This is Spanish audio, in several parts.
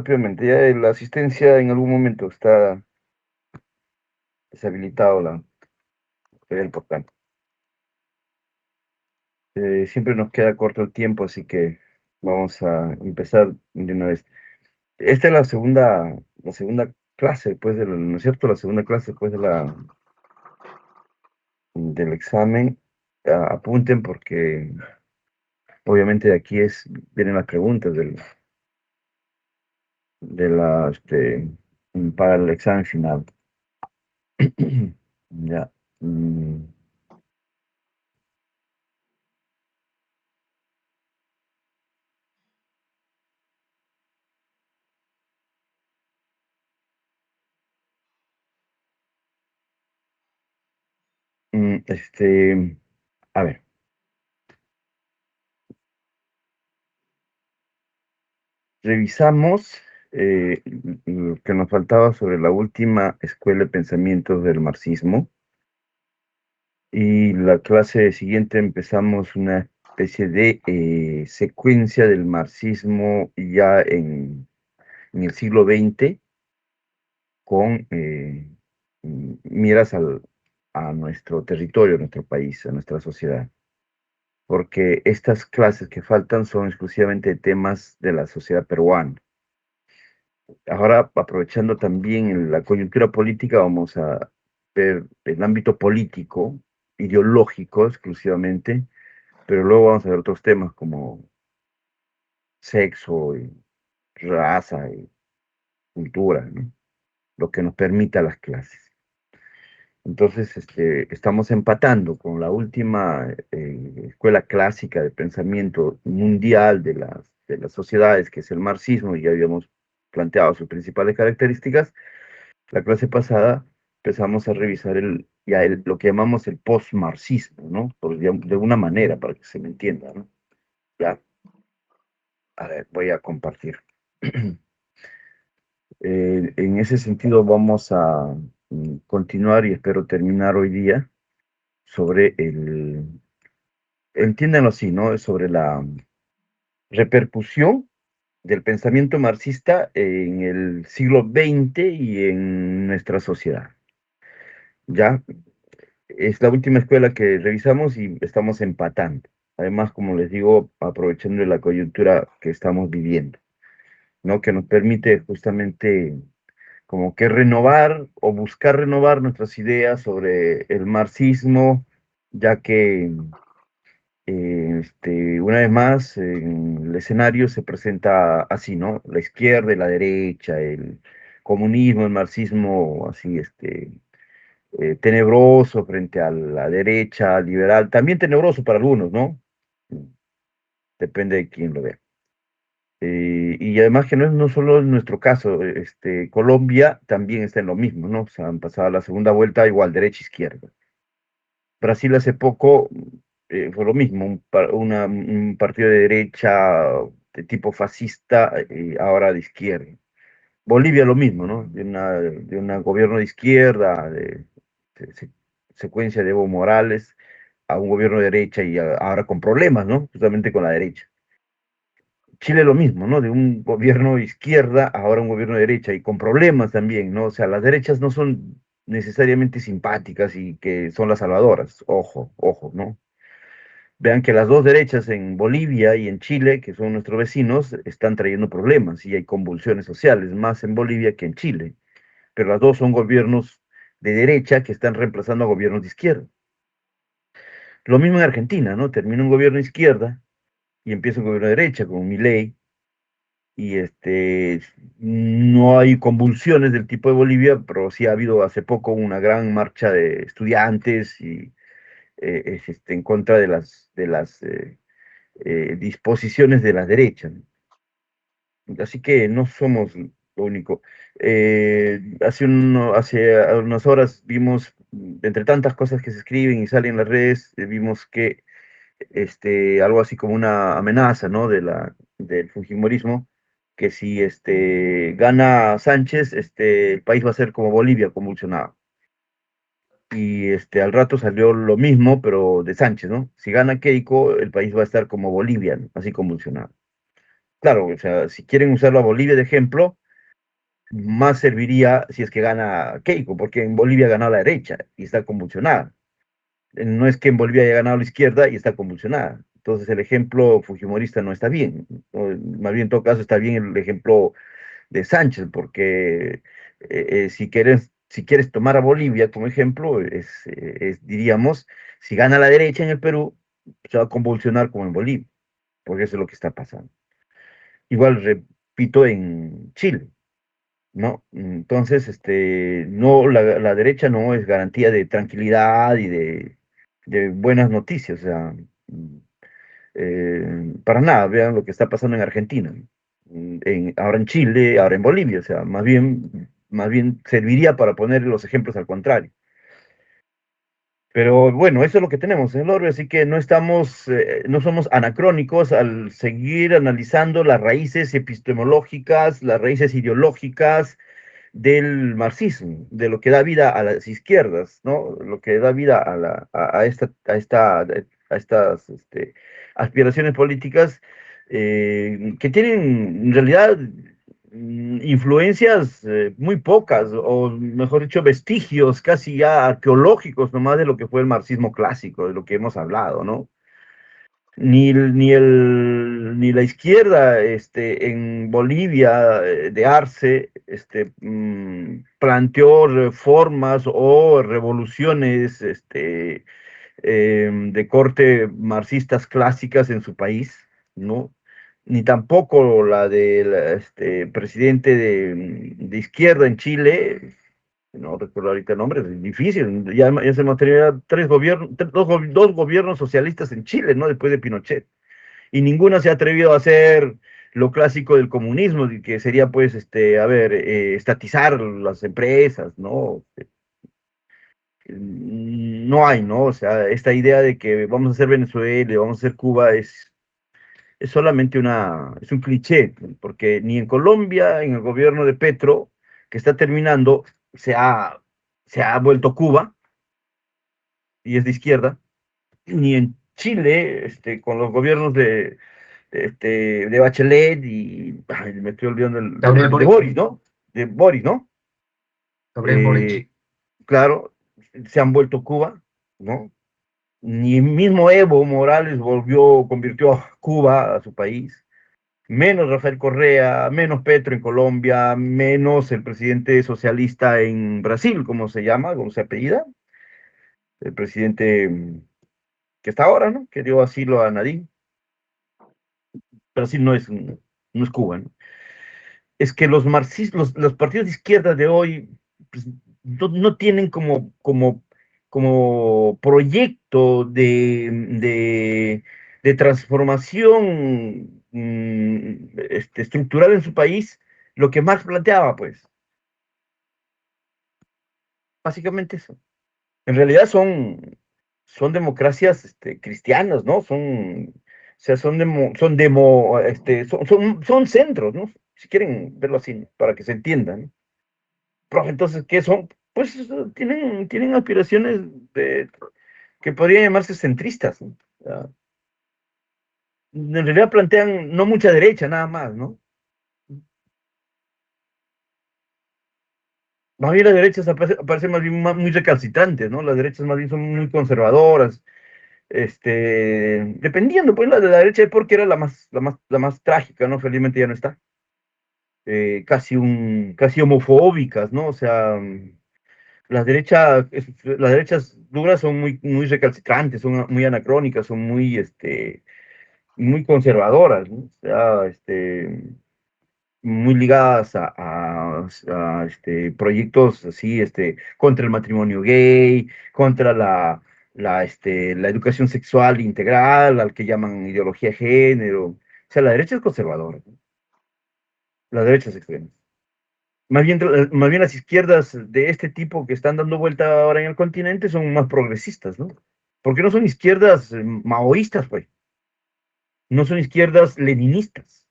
Rápidamente, ya la asistencia en algún momento está deshabilitado el portal. Siempre nos queda corto el tiempo, así que vamos a empezar de una vez. Esta es la segunda clase después ¿no es cierto? La segunda clase después del examen. Apunten porque obviamente de aquí vienen las preguntas para el examen final. Ya. mm, mm, este, a ver. Revisamos lo que nos faltaba sobre la última escuela de pensamientos del marxismo y la clase siguiente empezamos una especie de secuencia del marxismo ya en el siglo XX con miras a nuestro territorio, a nuestro país, a nuestra sociedad. Porque estas clases que faltan son exclusivamente temas de la sociedad peruana. Ahora, aprovechando también la coyuntura política, vamos a ver el ámbito político, ideológico exclusivamente, pero luego vamos a ver otros temas como sexo, y raza y cultura, ¿no? Lo que nos permita las clases. Entonces, estamos empatando con la última escuela clásica de pensamiento mundial de las sociedades, que es el marxismo, y ya habíamos planteado sus principales características. La clase pasada empezamos a revisar lo que llamamos el post-marxismo, ¿no? De una manera, para que se me entienda, ¿no? Ya, a ver, voy a compartir. En ese sentido vamos a continuar y espero terminar hoy día sobre entiéndanlo así, ¿no? Sobre la repercusión del pensamiento marxista en el siglo XX y en nuestra sociedad. ¿Ya? Es la última escuela que revisamos y estamos empatando. Además, como les digo, aprovechando la coyuntura que estamos viviendo, ¿no? Que nos permite justamente como que renovar o buscar renovar nuestras ideas sobre el marxismo, ya que una vez más en el escenario se presenta así, ¿no? La izquierda y la derecha, el comunismo, el marxismo, así, tenebroso frente a la derecha liberal, también tenebroso para algunos, ¿no? Depende de quién lo vea. Y además que no solo en nuestro caso, Colombia también está en lo mismo, ¿no? O sea, han pasado la segunda vuelta igual, derecha-izquierda. Brasil hace poco fue lo mismo, un partido de derecha de tipo fascista, ahora de izquierda. Bolivia lo mismo, ¿no? De un gobierno de izquierda, de secuencia de Evo Morales, a un gobierno de derecha y ahora con problemas, ¿no? Justamente con la derecha. Chile lo mismo, ¿no? De un gobierno de izquierda, ahora un gobierno de derecha y con problemas también, ¿no? O sea, las derechas no son necesariamente simpáticas y que son las salvadoras. Ojo, ojo, ¿no? Vean que las dos derechas en Bolivia y en Chile, que son nuestros vecinos, están trayendo problemas y hay convulsiones sociales, más en Bolivia que en Chile. Pero las dos son gobiernos de derecha que están reemplazando a gobiernos de izquierda. Lo mismo en Argentina, ¿no? Termina un gobierno de izquierda y empieza un gobierno de derecha, como Milei, y no hay convulsiones del tipo de Bolivia, pero sí ha habido hace poco una gran marcha de estudiantes y en contra de las disposiciones de la derecha, ¿no? Así que no somos lo único. Hace unas horas vimos, entre tantas cosas que se escriben y salen en las redes, vimos que algo así como una amenaza, ¿no? Del fujimorismo, que si gana Sánchez, el país va a ser como Bolivia, convulsionado. Y al rato salió lo mismo, pero de Sánchez, ¿no? Si gana Keiko, el país va a estar como Bolivia, ¿no? Así convulsionado. claro, o sea, si quieren usarlo a Bolivia de ejemplo, más serviría si es que gana Keiko, porque en Bolivia ganó la derecha y está convulsionada. No es que en Bolivia haya ganado la izquierda y está convulsionada. Entonces el ejemplo fujimorista no está bien. Más bien en todo caso está bien el ejemplo de Sánchez, porque si quieres tomar a Bolivia como ejemplo, diríamos, si gana la derecha en el Perú, se va a convulsionar como en Bolivia, porque eso es lo que está pasando. Igual repito en Chile. ¿No? Entonces, no, la derecha no es garantía de tranquilidad y de buenas noticias, o sea, para nada, vean lo que está pasando en Argentina, ahora en Chile, ahora en Bolivia, o sea, más bien serviría para poner los ejemplos al contrario. Pero bueno, eso es lo que tenemos en el orbe, así que no somos anacrónicos al seguir analizando las raíces epistemológicas, las raíces ideológicas del marxismo, de lo que da vida a las izquierdas, ¿no? Lo que da vida a estas aspiraciones políticas que tienen en realidad influencias muy pocas, o mejor dicho, vestigios casi ya arqueológicos nomás de lo que fue el marxismo clásico, de lo que hemos hablado, ¿no? Ni la izquierda en Bolivia de Arce planteó reformas o revoluciones de corte marxistas clásicas en su país, ¿no? Ni tampoco la del presidente de izquierda en Chile, no recuerdo ahorita el nombre, es difícil, ya se materializaron dos gobiernos socialistas en Chile, ¿no? Después de Pinochet, y ninguna se ha atrevido a hacer lo clásico del comunismo, que sería pues, estatizar las empresas, ¿no? No hay, ¿no? O sea, esta idea de que vamos a hacer Venezuela y vamos a hacer Cuba es solamente es un cliché, porque ni en Colombia, en el gobierno de Petro, que está terminando, se ha vuelto Cuba y es de izquierda, ni en Chile, con los gobiernos de Bachelet y ay, me estoy olvidando Gabriel de Boric. Boris, ¿no? De Boris, ¿no? Gabriel Boric. Eh, claro, se han vuelto Cuba, ¿no? Ni mismo Evo Morales convirtió a Cuba a su país, menos Rafael Correa, menos Petro en Colombia, menos el presidente socialista en Brasil, ¿cómo se llama? ¿Cómo se apellida? El presidente que está ahora, ¿no? Que dio asilo a Nadine. Brasil no es Cuba, ¿no? Es que los partidos de izquierda de hoy pues, no tienen como proyecto de transformación estructural en su país lo que Marx planteaba, pues, básicamente eso. En realidad son democracias cristianas, ¿no? O sea, son centros, ¿no? Si quieren verlo así, ¿no? Para que se entiendan, ¿no? Profe, entonces, ¿qué son? Pues tienen aspiraciones que podrían llamarse centristas, ¿no? O sea, en realidad plantean no mucha derecha, nada más, ¿no? Más bien las derechas aparecen más bien muy recalcitrantes, ¿no? Las derechas más bien son muy conservadoras, dependiendo, pues, la de la derecha de porque era la más trágica, ¿no? Felizmente ya no está. Casi homofóbicas, ¿no? O sea, las derechas duras son muy, muy recalcitrantes, son muy anacrónicas, son muy conservadoras, ¿no? O sea, muy ligadas a proyectos así, contra el matrimonio gay, contra la educación sexual integral, al que llaman ideología de género. O sea, la derecha es conservadora, ¿no? La derecha es extrema. Más bien las izquierdas de este tipo que están dando vuelta ahora en el continente son más progresistas, ¿no? Porque no son izquierdas maoístas, pues. No son izquierdas leninistas,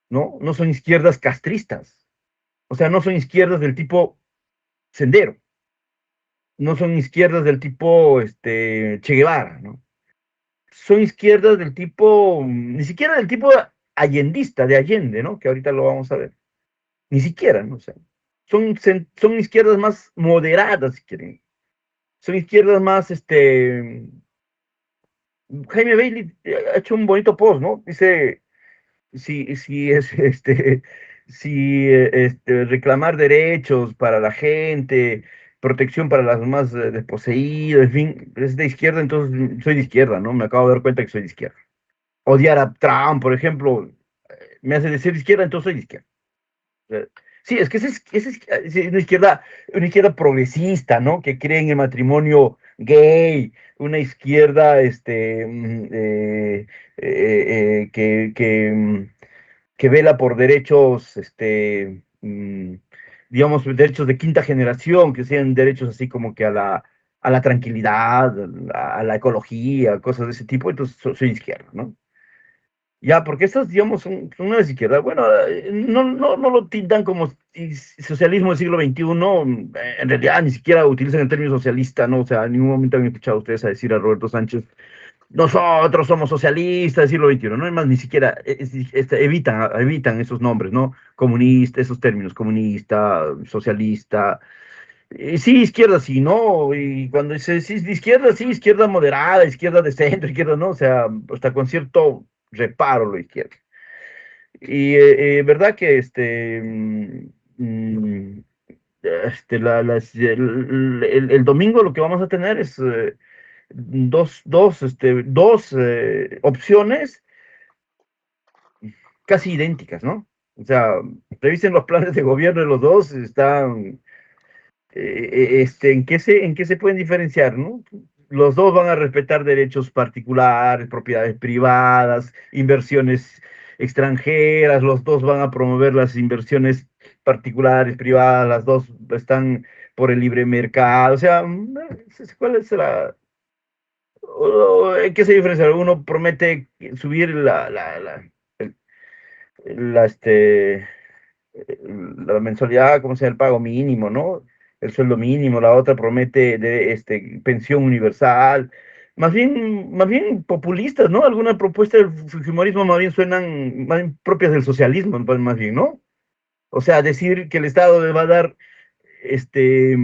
¿no? No son izquierdas castristas. O sea, no son izquierdas del tipo Sendero. No son izquierdas del tipo Che Guevara, ¿no? Son izquierdas del tipo, ni siquiera del tipo allendista de Allende, ¿no? Que ahorita lo vamos a ver. Ni siquiera, ¿no? O sea, son izquierdas más moderadas, si quieren. Son izquierdas más, Jaime Bailey ha hecho un bonito post, ¿no? Dice, si es, si reclamar derechos para la gente, protección para las más desposeídas, en fin, es de izquierda, entonces soy de izquierda, ¿no? Me acabo de dar cuenta que soy de izquierda. Odiar a Trump, por ejemplo, me hace decir de izquierda, entonces soy de izquierda. Sí, es que es una izquierda progresista, ¿no? Que cree en el matrimonio gay, una izquierda, que vela por derechos, digamos, derechos de quinta generación, que sean derechos así como que a la tranquilidad, a la ecología, cosas de ese tipo, entonces soy izquierda, ¿no? Ya, porque estas, digamos, son una de izquierda. Bueno, no lo tintan como socialismo del siglo XXI. En realidad ni siquiera utilizan el término socialista, ¿no? O sea, en ningún momento han escuchado ustedes a decir a Roberto Sánchez, nosotros somos socialistas del siglo XXI, no es más, ni siquiera evitan esos nombres, ¿no? Comunista, esos términos, comunista, socialista. Sí, izquierda, sí, ¿no? Y cuando dice sí, de izquierda, sí, izquierda moderada, izquierda de centro, izquierda, ¿no? O sea, hasta con cierto reparo lo izquierda. Y verdad que el domingo lo que vamos a tener es dos opciones casi idénticas, ¿no? O sea, revisen los planes de gobierno de los dos, están en qué se pueden diferenciar, ¿no? Los dos van a respetar derechos particulares, propiedades privadas, inversiones extranjeras, los dos van a promover las inversiones particulares, privadas, las dos están por el libre mercado, o sea, ¿cuál es en qué se diferencia? Uno promete subir el- la, este, la mensualidad, ¿cómo se llama? El pago mínimo, ¿no? El sueldo mínimo, la otra promete pensión universal. Más bien populistas, ¿no? Algunas propuestas del fujimorismo más bien suenan más bien propias del socialismo, más bien, ¿no? O sea, decir que el Estado le va a dar este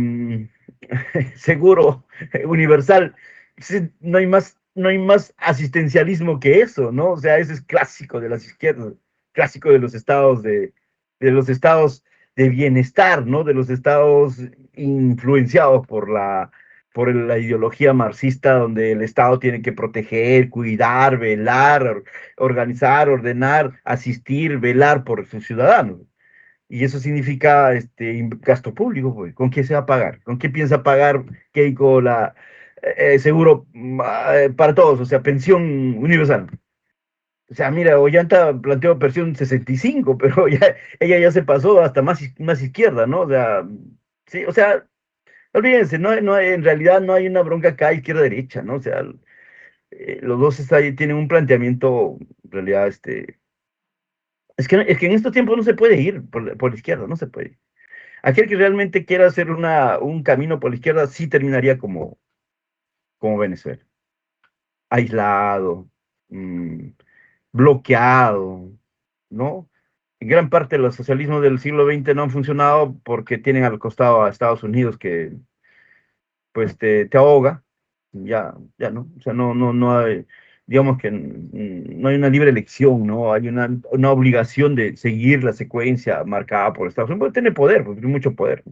seguro universal. Sí, no hay más asistencialismo que eso, ¿no? O sea, ese es clásico de las izquierdas, clásico de los estados de bienestar, ¿no? De los estados influenciados por la ideología marxista, donde el Estado tiene que proteger, cuidar, velar, organizar, ordenar, asistir, velar por sus ciudadanos. Y eso significa gasto público, pues. ¿Con qué se va a pagar? ¿Con qué piensa pagar Keiko seguro para todos? O sea, pensión universal. O sea, mira, Ollanta planteó pensión 65, pero ella ya se pasó hasta más izquierda, ¿no? O sea, sí, o sea, olvídense, en realidad no hay una bronca acá izquierda-derecha, ¿no? O sea, los dos tienen un planteamiento, en realidad, es que en estos tiempos no se puede ir por la izquierda, no se puede. Aquel que realmente quiera hacer un camino por la izquierda sí terminaría como Venezuela, aislado, mmm, bloqueado, ¿no? Gran parte de los socialismos del siglo XX no han funcionado porque tienen al costado a Estados Unidos que pues te ahoga, ya no, o sea, no hay, digamos que no hay una libre elección, ¿no? Hay una obligación de seguir la secuencia marcada por Estados Unidos, porque tiene poder, porque tiene mucho poder.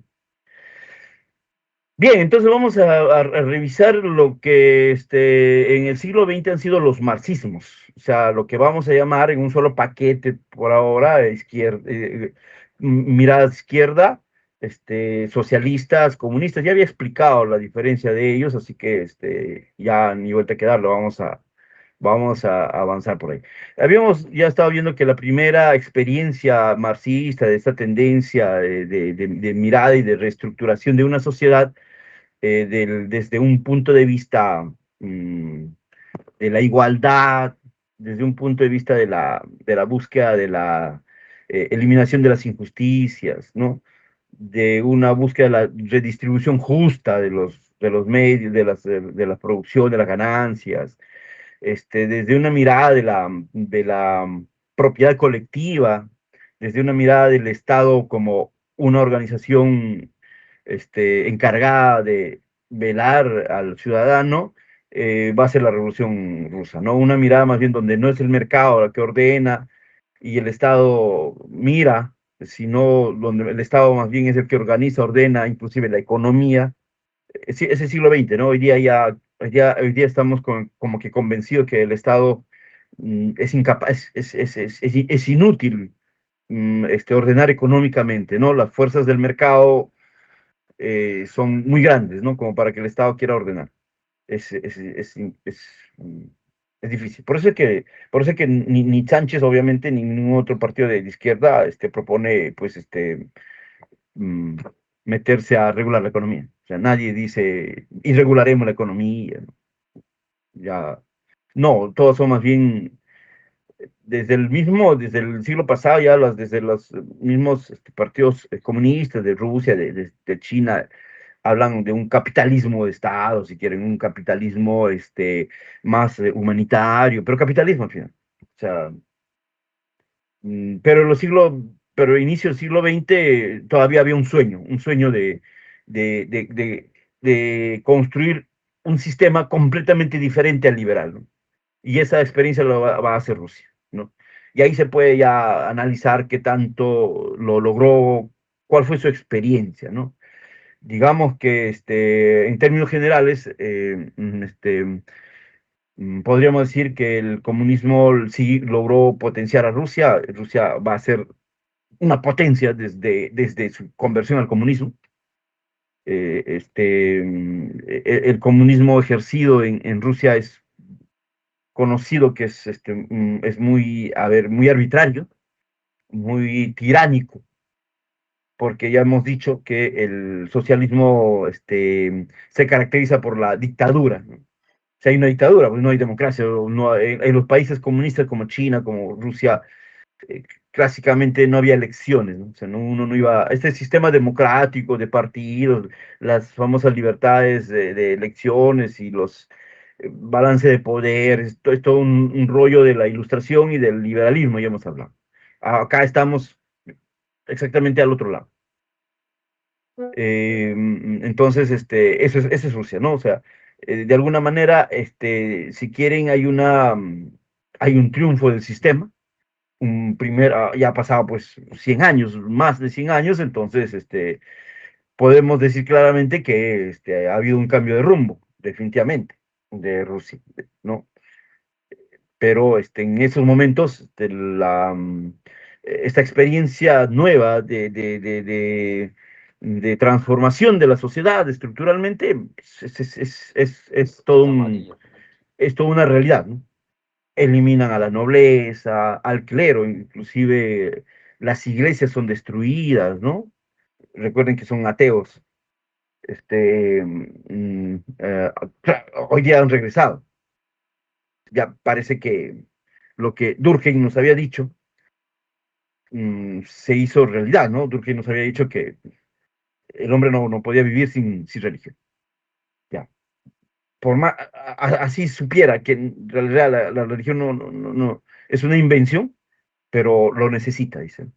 Bien, entonces vamos a revisar lo que en el siglo XX han sido los marxismos, o sea, lo que vamos a llamar en un solo paquete por ahora, mirada izquierda, socialistas, comunistas. Ya había explicado la diferencia de ellos, así que ya ni vuelta que darlo, vamos a avanzar por ahí. Habíamos ya estado viendo que la primera experiencia marxista de esta tendencia de mirada y de reestructuración de una sociedad desde un punto de vista de la igualdad, desde un punto de vista de la búsqueda de la eliminación de las injusticias, ¿no? De una búsqueda de la redistribución justa de los medios, de la producción, de las ganancias, desde una mirada de la propiedad colectiva, desde una mirada del Estado como una organización encargada de velar al ciudadano, va a ser la Revolución Rusa, ¿no? Una mirada más bien donde no es el mercado la que ordena y el Estado mira, sino donde el Estado más bien es el que organiza, ordena, inclusive la economía. Es el siglo XX, ¿no? Hoy día estamos como que convencidos que el Estado es incapaz, es inútil ordenar económicamente, ¿no? Las fuerzas del mercado son muy grandes, ¿no? Como para que el Estado quiera ordenar. Es, es, es, es, mm, es difícil. Por eso es que ni Sánchez, obviamente, ni ningún otro partido de izquierda propone, pues, mm, meterse a regular la economía. O sea, nadie dice, y regularemos la economía, ¿no? Ya, no, todos son más bien, desde el siglo pasado, desde los mismos partidos comunistas de Rusia, de China, hablan de un capitalismo de Estado, si quieren, un capitalismo más humanitario, pero capitalismo al final. O sea, pero pero inicio del siglo XX todavía había un sueño de, de, de, de construir un sistema completamente diferente al liberal, ¿no? Y esa experiencia va a hacer Rusia, ¿no? Y ahí se puede ya analizar qué tanto lo logró, cuál fue su experiencia, ¿no? Digamos que en términos generales, podríamos decir que el comunismo sí logró potenciar a Rusia. Rusia va a ser una potencia desde su conversión al comunismo. El comunismo ejercido en Rusia es conocido que es muy, a ver, muy arbitrario, muy tiránico, porque ya hemos dicho que el socialismo se caracteriza por la dictadura, ¿no? Si hay una dictadura, pues no hay democracia. No, en los países comunistas como China, como Rusia, clásicamente no había elecciones, ¿no? O sea, uno no iba, este sistema democrático de partidos, las famosas libertades de elecciones y los balance de poder, es todo un rollo de la ilustración y del liberalismo, ya hemos hablado. Acá estamos exactamente al otro lado. Entonces, eso es Rusia, ¿no? O sea, de alguna manera, si quieren, hay un triunfo del sistema, ya ha pasado pues 100 años, más de 100 años, entonces podemos decir claramente que ha habido un cambio de rumbo, definitivamente, de Rusia, ¿no? Pero en esos momentos, esta experiencia nueva de transformación de la sociedad estructuralmente es todo es toda una realidad, ¿no? Eliminan a la nobleza, al clero, inclusive las iglesias son destruidas, ¿no? Recuerden que son ateos. Hoy día han regresado. Ya parece que lo que Durkheim nos había dicho se hizo realidad, ¿no? Durkheim nos había dicho que el hombre no podía vivir sin religión. Ya. Por más, así supiera que en realidad la religión no es una invención, pero lo necesita, dicen.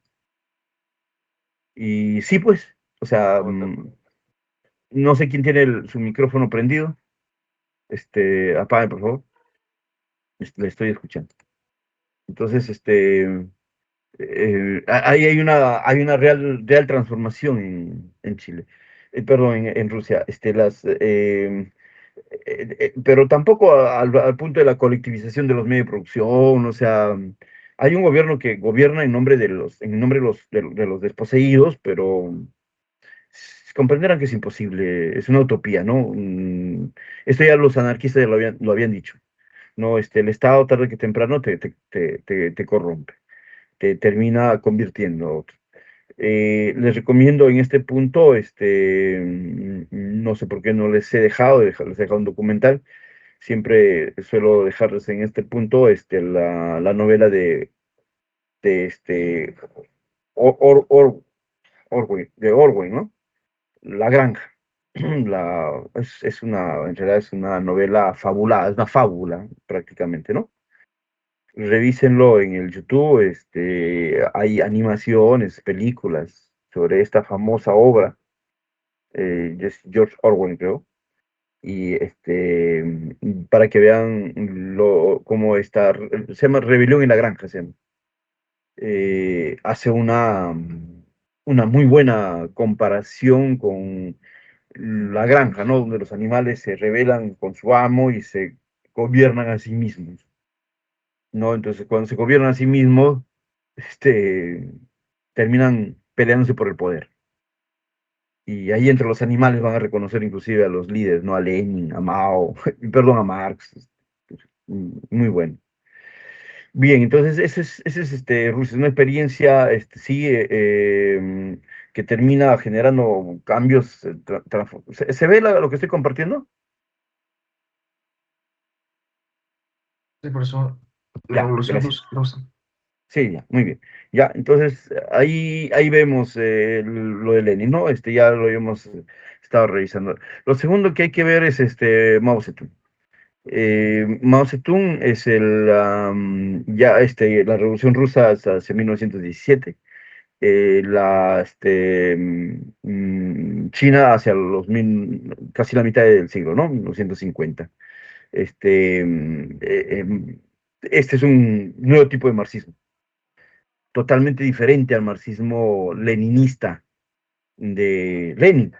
Y sí, pues, o sea, no sé quién tiene su micrófono prendido. Apague, por favor. Le estoy escuchando. Entonces, ahí hay una real transformación en Chile, perdón, en Rusia, pero tampoco al punto de la colectivización de los medios de producción. O sea, hay un gobierno que gobierna en nombre de los desposeídos, pero comprenderán que es imposible, es una utopía, ¿no? Esto ya los anarquistas ya lo habían dicho, ¿no? El Estado tarde que temprano te corrompe, te termina convirtiendo. Les recomiendo en este punto, no sé por qué no les he dejado, les he dejado un documental. Siempre suelo dejarles en este punto la novela de de Orwell, ¿no? La Granja. En realidad es una novela fabulada, es una fábula prácticamente, ¿no? revísenlo en el YouTube, hay animaciones, películas sobre esta famosa obra, es George Orwell, creo, y para que vean cómo está, se llama Rebelión en la Granja, se llama. Hace una muy buena comparación con la granja, ¿no? Donde los animales se rebelan con su amo y se gobiernan a sí mismos, ¿no? Entonces, cuando se gobiernan a sí mismos, este, terminan peleándose por el poder. Y ahí entre los animales van a reconocer inclusive a los líderes, ¿no? A Lenin, a Mao, perdón, a Marx. Muy bueno. Bien, entonces ese es Rusia, es una experiencia, sí, que termina generando cambios. ¿Se ve lo que estoy compartiendo? Sí, por eso la Ya, revolución gracias. rusa. Sí, ya, muy bien. Ya, entonces ahí vemos lo de Lenin, ¿no? Ya lo hemos estado revisando. Lo segundo que hay que ver es Mao Zedong. Mao Zedong es la Revolución Rusa hasta 1917. China hacia casi la mitad del siglo, ¿no? 1950. Este es un nuevo tipo de marxismo, totalmente diferente al marxismo leninista de Lenin,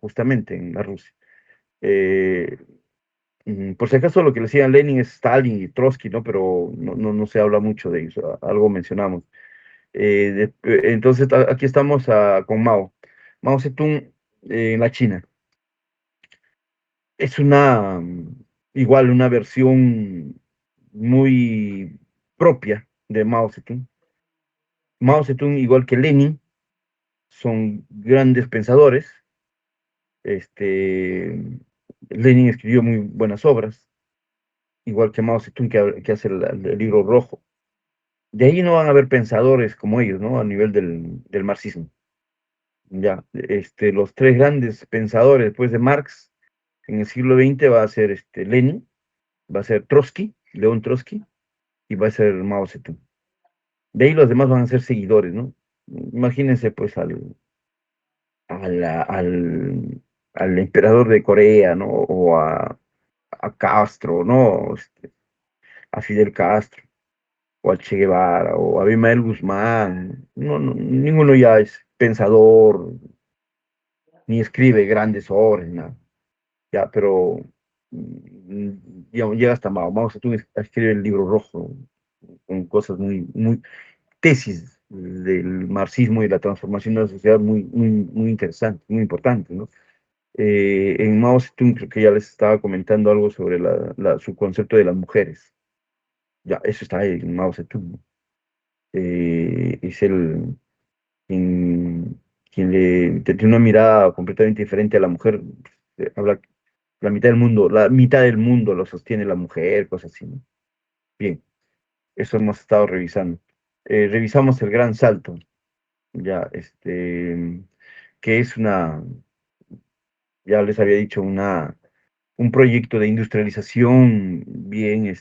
justamente en la Rusia. Eh, por si acaso lo que le decían Lenin es Stalin y Trotsky, ¿no? Pero no se habla mucho de eso, algo mencionamos. Entonces aquí estamos con Mao. Mao Zedong, en la China. Es igual una versión muy propia de Mao Zedong. Mao Zedong, igual que Lenin, son grandes pensadores. Lenin escribió muy buenas obras, igual que Mao Zedong, que hace el libro rojo. De ahí no van a haber pensadores como ellos, ¿no? A nivel del marxismo. Ya, los tres grandes pensadores después de Marx en el siglo XX va a ser Lenin, va a ser Trotsky, León Trotsky, y va a ser Mao Zedong. De ahí los demás van a ser seguidores, ¿no? Imagínense pues al, al, al emperador de Corea, ¿no? O a Castro, ¿no? A Fidel Castro, o a Che Guevara, o a Abimael Guzmán. No, ninguno ya es pensador, ni escribe grandes obras, nada. Ya, pero digamos, llega hasta Mao. Mao Zedong escribe el libro rojo con cosas muy tesis del marxismo y la transformación de la sociedad muy interesantes, muy importantes, ¿no? En Mao Zedong creo que ya les estaba comentando algo sobre su concepto de las mujeres. Ya, eso está ahí en Mao Zedong, ¿no? Es quien, tiene una mirada completamente diferente a la mujer. Habla la mitad del mundo lo sostiene la mujer, cosas así, ¿no? Bien, eso hemos estado revisando. Revisamos el gran salto, ya, que es ya les había dicho, un proyecto de industrialización bien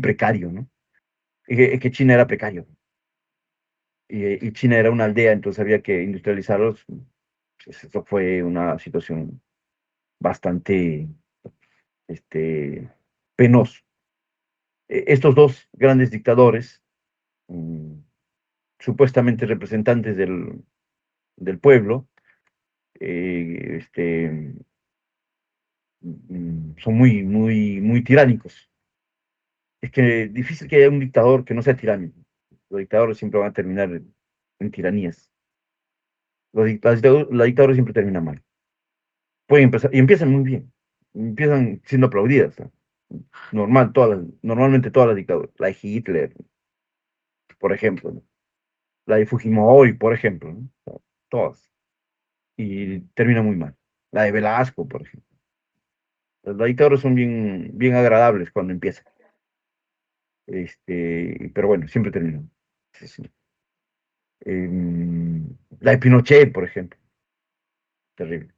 precario, ¿no? Que China era precario, y China era una aldea, entonces había que industrializarlos. Pues eso fue una situación bastante, este, penosa. Estos dos grandes dictadores, mm, supuestamente representantes del pueblo, eh, este, son muy tiránicos. Es que es difícil que haya un dictador que no sea tiránico. Los dictadores siempre van a terminar en tiranías. La dictadura siempre termina mal. Pueden empezar, y empiezan muy bien. Empiezan siendo aplaudidas, ¿no? Normalmente todas las dictaduras. La de Hitler, por ejemplo, ¿no? La de Fujimori, por ejemplo, ¿no? Todas. Y termina muy mal. La de Velasco, por ejemplo. Las dictaduras son bien agradables cuando empiezan. Pero bueno, siempre terminan. Sí, sí. La de Pinochet, por ejemplo, terrible.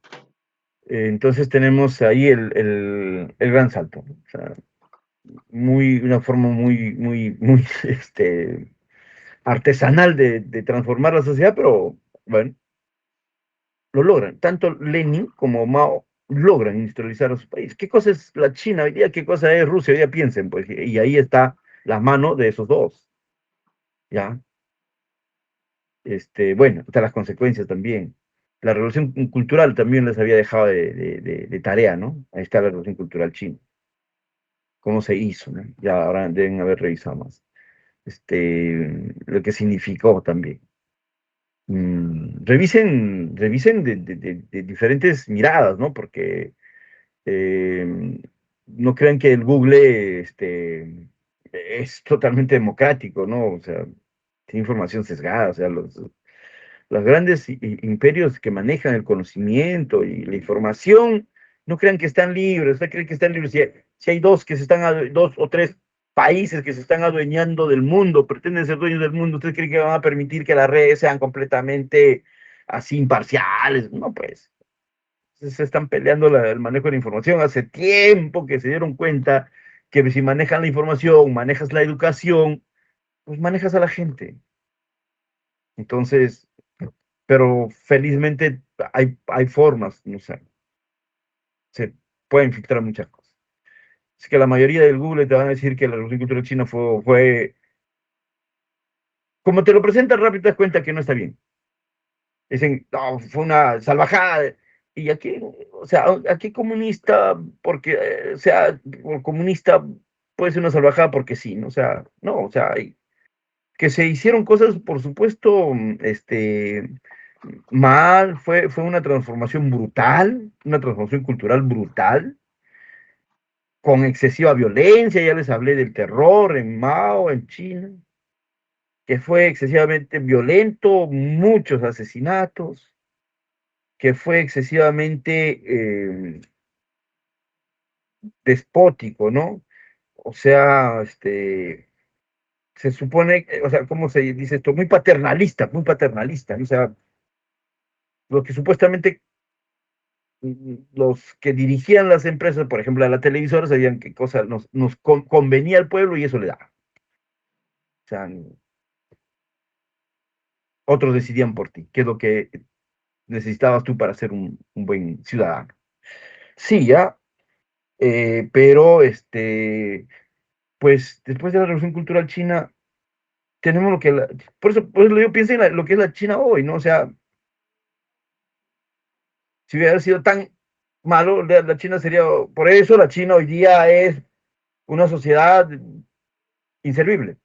Entonces tenemos ahí el gran salto, ¿no? O sea, una forma muy artesanal de transformar la sociedad, pero bueno, lo logran. Tanto Lenin como Mao logran industrializar a su país. ¿Qué cosa es la China hoy día? ¿Qué cosa es Rusia hoy día? Piensen, pues, y ahí está la mano de esos dos, ¿ya? Bueno, están las consecuencias también. La revolución cultural también les había dejado de tarea, ¿no? Ahí está la revolución cultural china. ¿Cómo se hizo, ¿no? Ya ahora deben haber revisado más. Lo que significó también. Revisen de diferentes miradas, ¿no? Porque no crean que el Google es totalmente democrático, ¿no? O sea, tiene información sesgada, o sea, los grandes imperios que manejan el conocimiento y la información, no crean que están libres, no creen que están libres. Si hay dos o tres países que se están adueñando del mundo, pretenden ser dueños del mundo, ¿ustedes creen que van a permitir que las redes sean completamente así imparciales? No, pues. Se están peleando el manejo de la información. Hace tiempo que se dieron cuenta que si manejan la información, manejas la educación, pues manejas a la gente. Entonces, pero felizmente hay formas, no sé, se pueden filtrar muchas cosas. Es que la mayoría del Google te van a decir que la revolución cultural china como te lo presentan rápido, te das cuenta que no está bien. Dicen, no, fue una salvajada. Y aquí, o sea, aquí comunista, porque, o sea, comunista puede ser una salvajada porque sí, ¿no? O sea, no, o sea, que se hicieron cosas, por supuesto, mal, fue una transformación cultural brutal, con excesiva violencia, ya les hablé del terror en Mao, en China, que fue excesivamente violento, muchos asesinatos, que fue excesivamente despótico, ¿no? O sea, se supone, o sea, ¿cómo se dice esto? Muy paternalista, ¿no? O sea, lo que supuestamente los que dirigían las empresas, por ejemplo, a la televisora, sabían qué cosa nos convenía al pueblo y eso le daba. O sea, otros decidían por ti, qué es lo que necesitabas tú para ser un buen ciudadano. Sí, ya, pero pues después de la Revolución Cultural China, tenemos lo que por eso yo pienso en lo que es la China hoy, ¿no? O sea, si hubiera sido tan malo, la China sería, por eso la China hoy día es una sociedad inservible.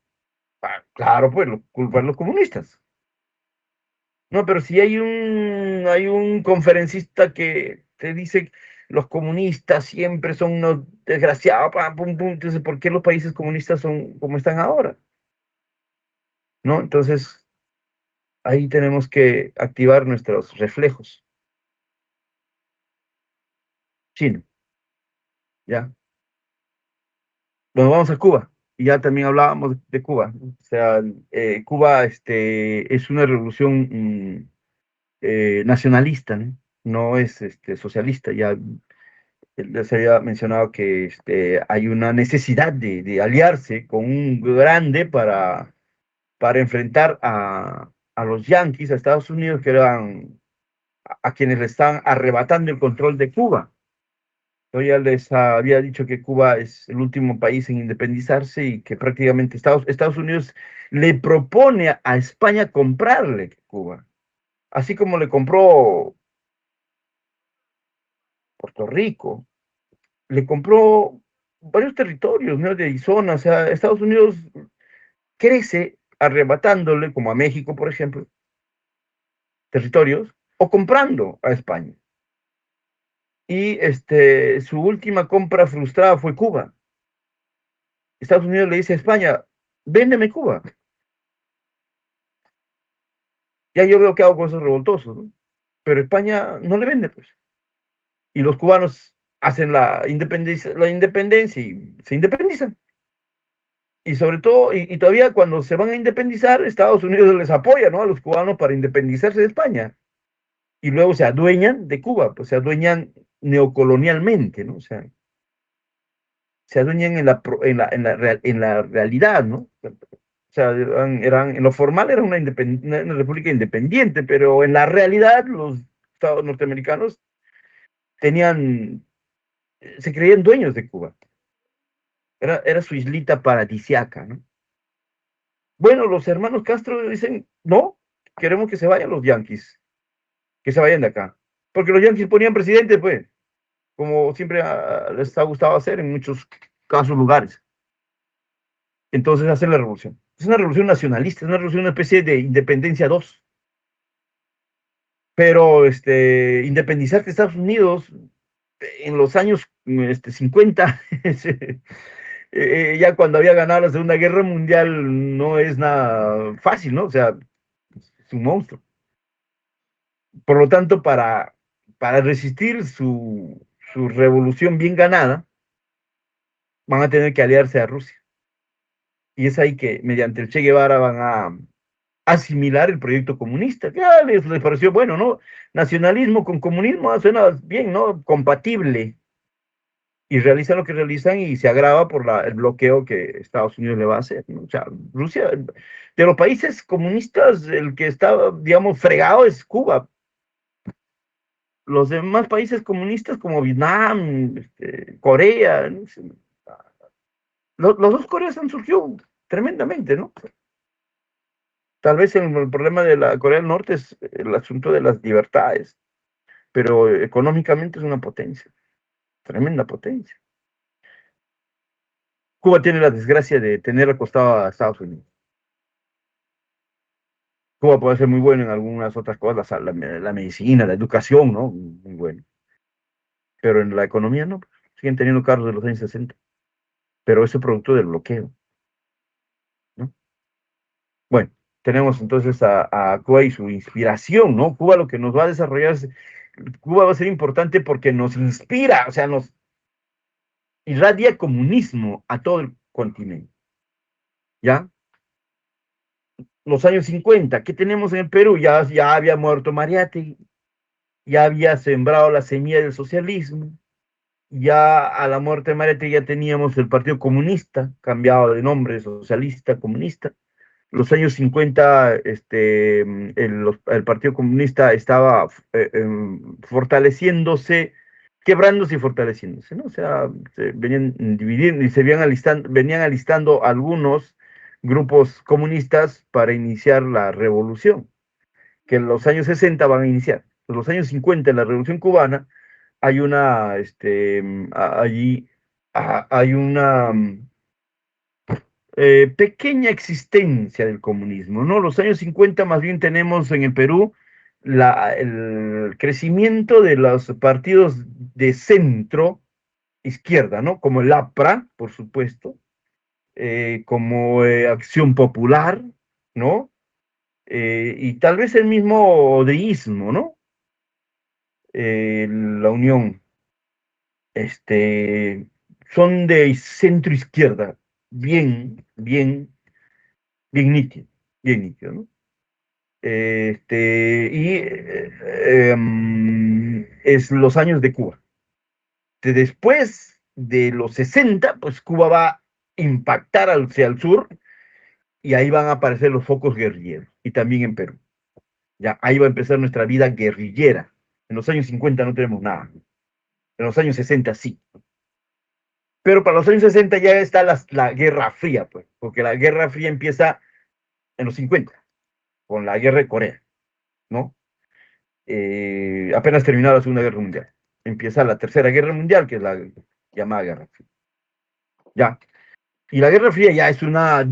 Ah, claro, pues, culpar a los comunistas. No, pero si hay un conferencista que te dice los comunistas siempre son unos desgraciados, pam, pum, pum, entonces, ¿por qué los países comunistas son como están ahora? ¿No? Entonces, ahí tenemos que activar nuestros reflejos. Chino, ¿ya? Bueno, vamos a Cuba. Y ya también hablábamos de Cuba. O sea, Cuba es una revolución nacionalista, ¿no? No es socialista. Ya les había mencionado que hay una necesidad de aliarse con un grande para enfrentar a los yanquis, a Estados Unidos, que eran a quienes le están arrebatando el control de Cuba. Yo ya les había dicho que Cuba es el último país en independizarse y que prácticamente Estados Unidos le propone a España comprarle Cuba, así como le compró Puerto Rico, le compró varios territorios, ¿no? De Arizona, o sea, Estados Unidos crece arrebatándole, como a México, por ejemplo, territorios, o comprando a España. Y su última compra frustrada fue Cuba. Estados Unidos le dice a España, véndeme Cuba. Ya yo veo que hago con esos revoltosos, ¿no? Pero España no le vende, pues. Y los cubanos hacen la independencia y se independizan. Y sobre todo, y todavía cuando se van a independizar, Estados Unidos les apoya, ¿no? A los cubanos para independizarse de España. Y luego se adueñan de Cuba, pues se adueñan neocolonialmente, ¿no? O sea, se adueñan en la realidad, ¿no? O sea, en lo formal era una república independiente, pero en la realidad los estados norteamericanos tenían, se creían dueños de Cuba. Era su islita paradisiaca, ¿no? Bueno, los hermanos Castro dicen, no, queremos que se vayan los yanquis, que se vayan de acá. Porque los yanquis ponían presidente, pues, como siempre les ha gustado hacer en muchos casos, lugares. Entonces hacen la revolución. Es una revolución nacionalista, es una revolución, una especie de independencia 2. Pero independizar de Estados Unidos en los años 50, ya cuando había ganado la Segunda Guerra Mundial, no es nada fácil, ¿no? O sea, es un monstruo. Por lo tanto, para resistir su revolución bien ganada, van a tener que aliarse a Rusia. Y es ahí que, mediante el Che Guevara, van a asimilar el proyecto comunista, que les pareció bueno, ¿no? Nacionalismo con comunismo suena bien, ¿no? Compatible. Y realizan lo que realizan y se agrava por el bloqueo que Estados Unidos le va a hacer, ¿no? O sea, Rusia, de los países comunistas, el que está, digamos, fregado es Cuba. Los demás países comunistas como Vietnam, Corea, ¿no? Los dos Coreas han surgido tremendamente, ¿no? Tal vez el problema de la Corea del Norte es el asunto de las libertades, pero económicamente es una potencia, tremenda potencia. Cuba tiene la desgracia de tener acostado a Estados Unidos. Cuba puede ser muy bueno en algunas otras cosas, la medicina, la educación, ¿no? Muy bueno. Pero en la economía no, siguen teniendo carros de los años 60. Pero eso es producto del bloqueo, ¿no? Bueno, tenemos entonces a Cuba y su inspiración, ¿no? Cuba lo que nos va a desarrollar Cuba va a ser importante porque nos inspira, o sea, nos irradia comunismo a todo el continente, ¿ya? Los años 50, ¿qué tenemos en el Perú? Ya había muerto Mariátegui, ya había sembrado la semilla del socialismo, ya a la muerte de Mariátegui ya teníamos el Partido Comunista, cambiado de nombre, socialista, comunista. Los años 50, el Partido Comunista estaba fortaleciéndose, quebrándose y fortaleciéndose, ¿no? O sea, se venían dividiendo y venían alistando algunos grupos comunistas para iniciar la revolución, que en los años 60 van a iniciar. En los años 50, en la Revolución Cubana, hay allí hay una pequeña existencia del comunismo, ¿no? Los años 50 más bien tenemos en el Perú el crecimiento de los partidos de centro izquierda, ¿no? Como el APRA, por supuesto, como Acción Popular, ¿no? Y tal vez el mismo deísmo, ¿no? La Unión, este, son de centro izquierda, bien nítido, bien nítido, ¿no? Es los años de Cuba. Después de los 60, pues Cuba va a impactar hacia el sur y ahí van a aparecer los focos guerrilleros y también en Perú. Ya, ahí va a empezar nuestra vida guerrillera. En los años 50 no tenemos nada. En los años 60 sí. Pero para los años 60 ya está la Guerra Fría, pues, porque la Guerra Fría empieza en los 50, con la Guerra de Corea, ¿no? Apenas terminada la Segunda Guerra Mundial. Empieza la Tercera Guerra Mundial, que es la llamada Guerra Fría. Ya. Y la Guerra Fría ya es una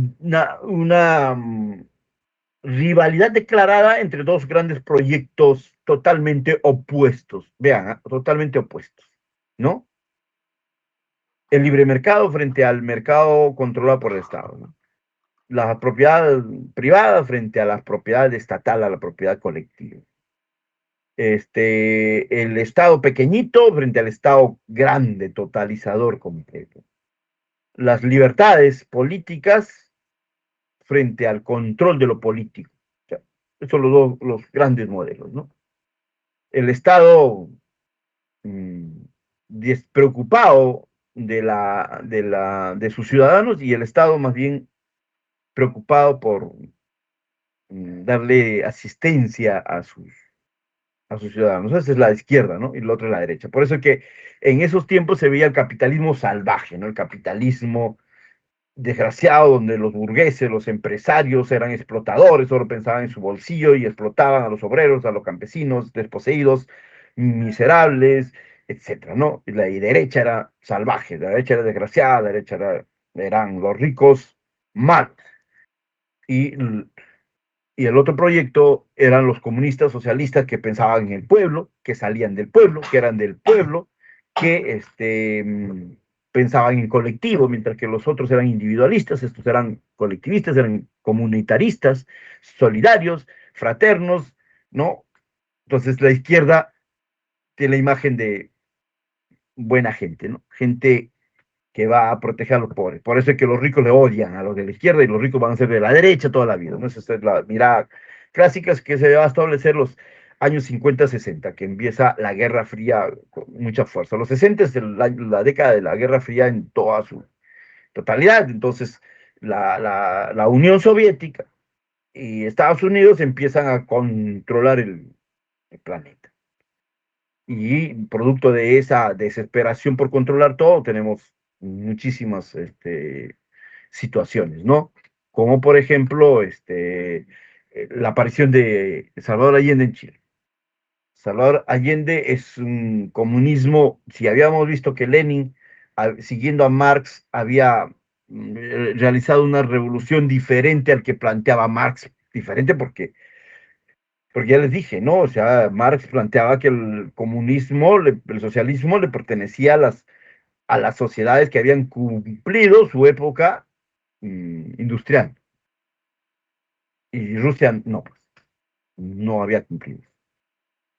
rivalidad declarada entre dos grandes proyectos totalmente opuestos. Vean, totalmente opuestos, ¿no? El libre mercado frente al mercado controlado por el Estado, ¿no? La propiedad privada frente a la propiedad estatal, a la propiedad colectiva. El Estado pequeñito frente al Estado grande, totalizador completo. Las libertades políticas frente al control de lo político. O sea, esos son los grandes modelos, ¿no? El Estado despreocupado de sus ciudadanos, y el Estado más bien preocupado por darle asistencia a sus ciudadanos. Esa es la izquierda, ¿no? Y la otra es la derecha. Por eso es que en esos tiempos se veía el capitalismo salvaje, ¿no? El capitalismo desgraciado, donde los burgueses, los empresarios eran explotadores, solo pensaban en su bolsillo y explotaban a los obreros, a los campesinos, desposeídos, miserables, etcétera, ¿no? Y la derecha era salvaje, la derecha era desgraciada, la derecha eran los ricos mal. Y y el otro proyecto eran los comunistas socialistas que pensaban en el pueblo, que salían del pueblo, que eran del pueblo, que pensaban en colectivo, mientras que los otros eran individualistas, estos eran colectivistas, eran comunitaristas, solidarios, fraternos, ¿no? Entonces la izquierda tiene la imagen de buena gente, ¿no? Gente que va a proteger a los pobres. Por eso es que los ricos le odian a los de la izquierda y los ricos van a ser de la derecha toda la vida, ¿no? Esa es la mirada clásica que se va a establecer los años 50-60, que empieza la Guerra Fría con mucha fuerza. Los 60 es la década de la Guerra Fría en toda su totalidad. Entonces, la Unión Soviética y Estados Unidos empiezan a controlar el planeta. Y producto de esa desesperación por controlar todo, tenemos muchísimas situaciones, ¿no? Como por ejemplo, la aparición de Salvador Allende en Chile. Salvador Allende es un comunismo, si habíamos visto que Lenin, siguiendo a Marx, había realizado una revolución diferente al que planteaba Marx, diferente porque ya les dije, ¿no? O sea, Marx planteaba que el comunismo, el socialismo le pertenecía a las sociedades que habían cumplido su época industrial. Y Rusia no, pues, no había cumplido.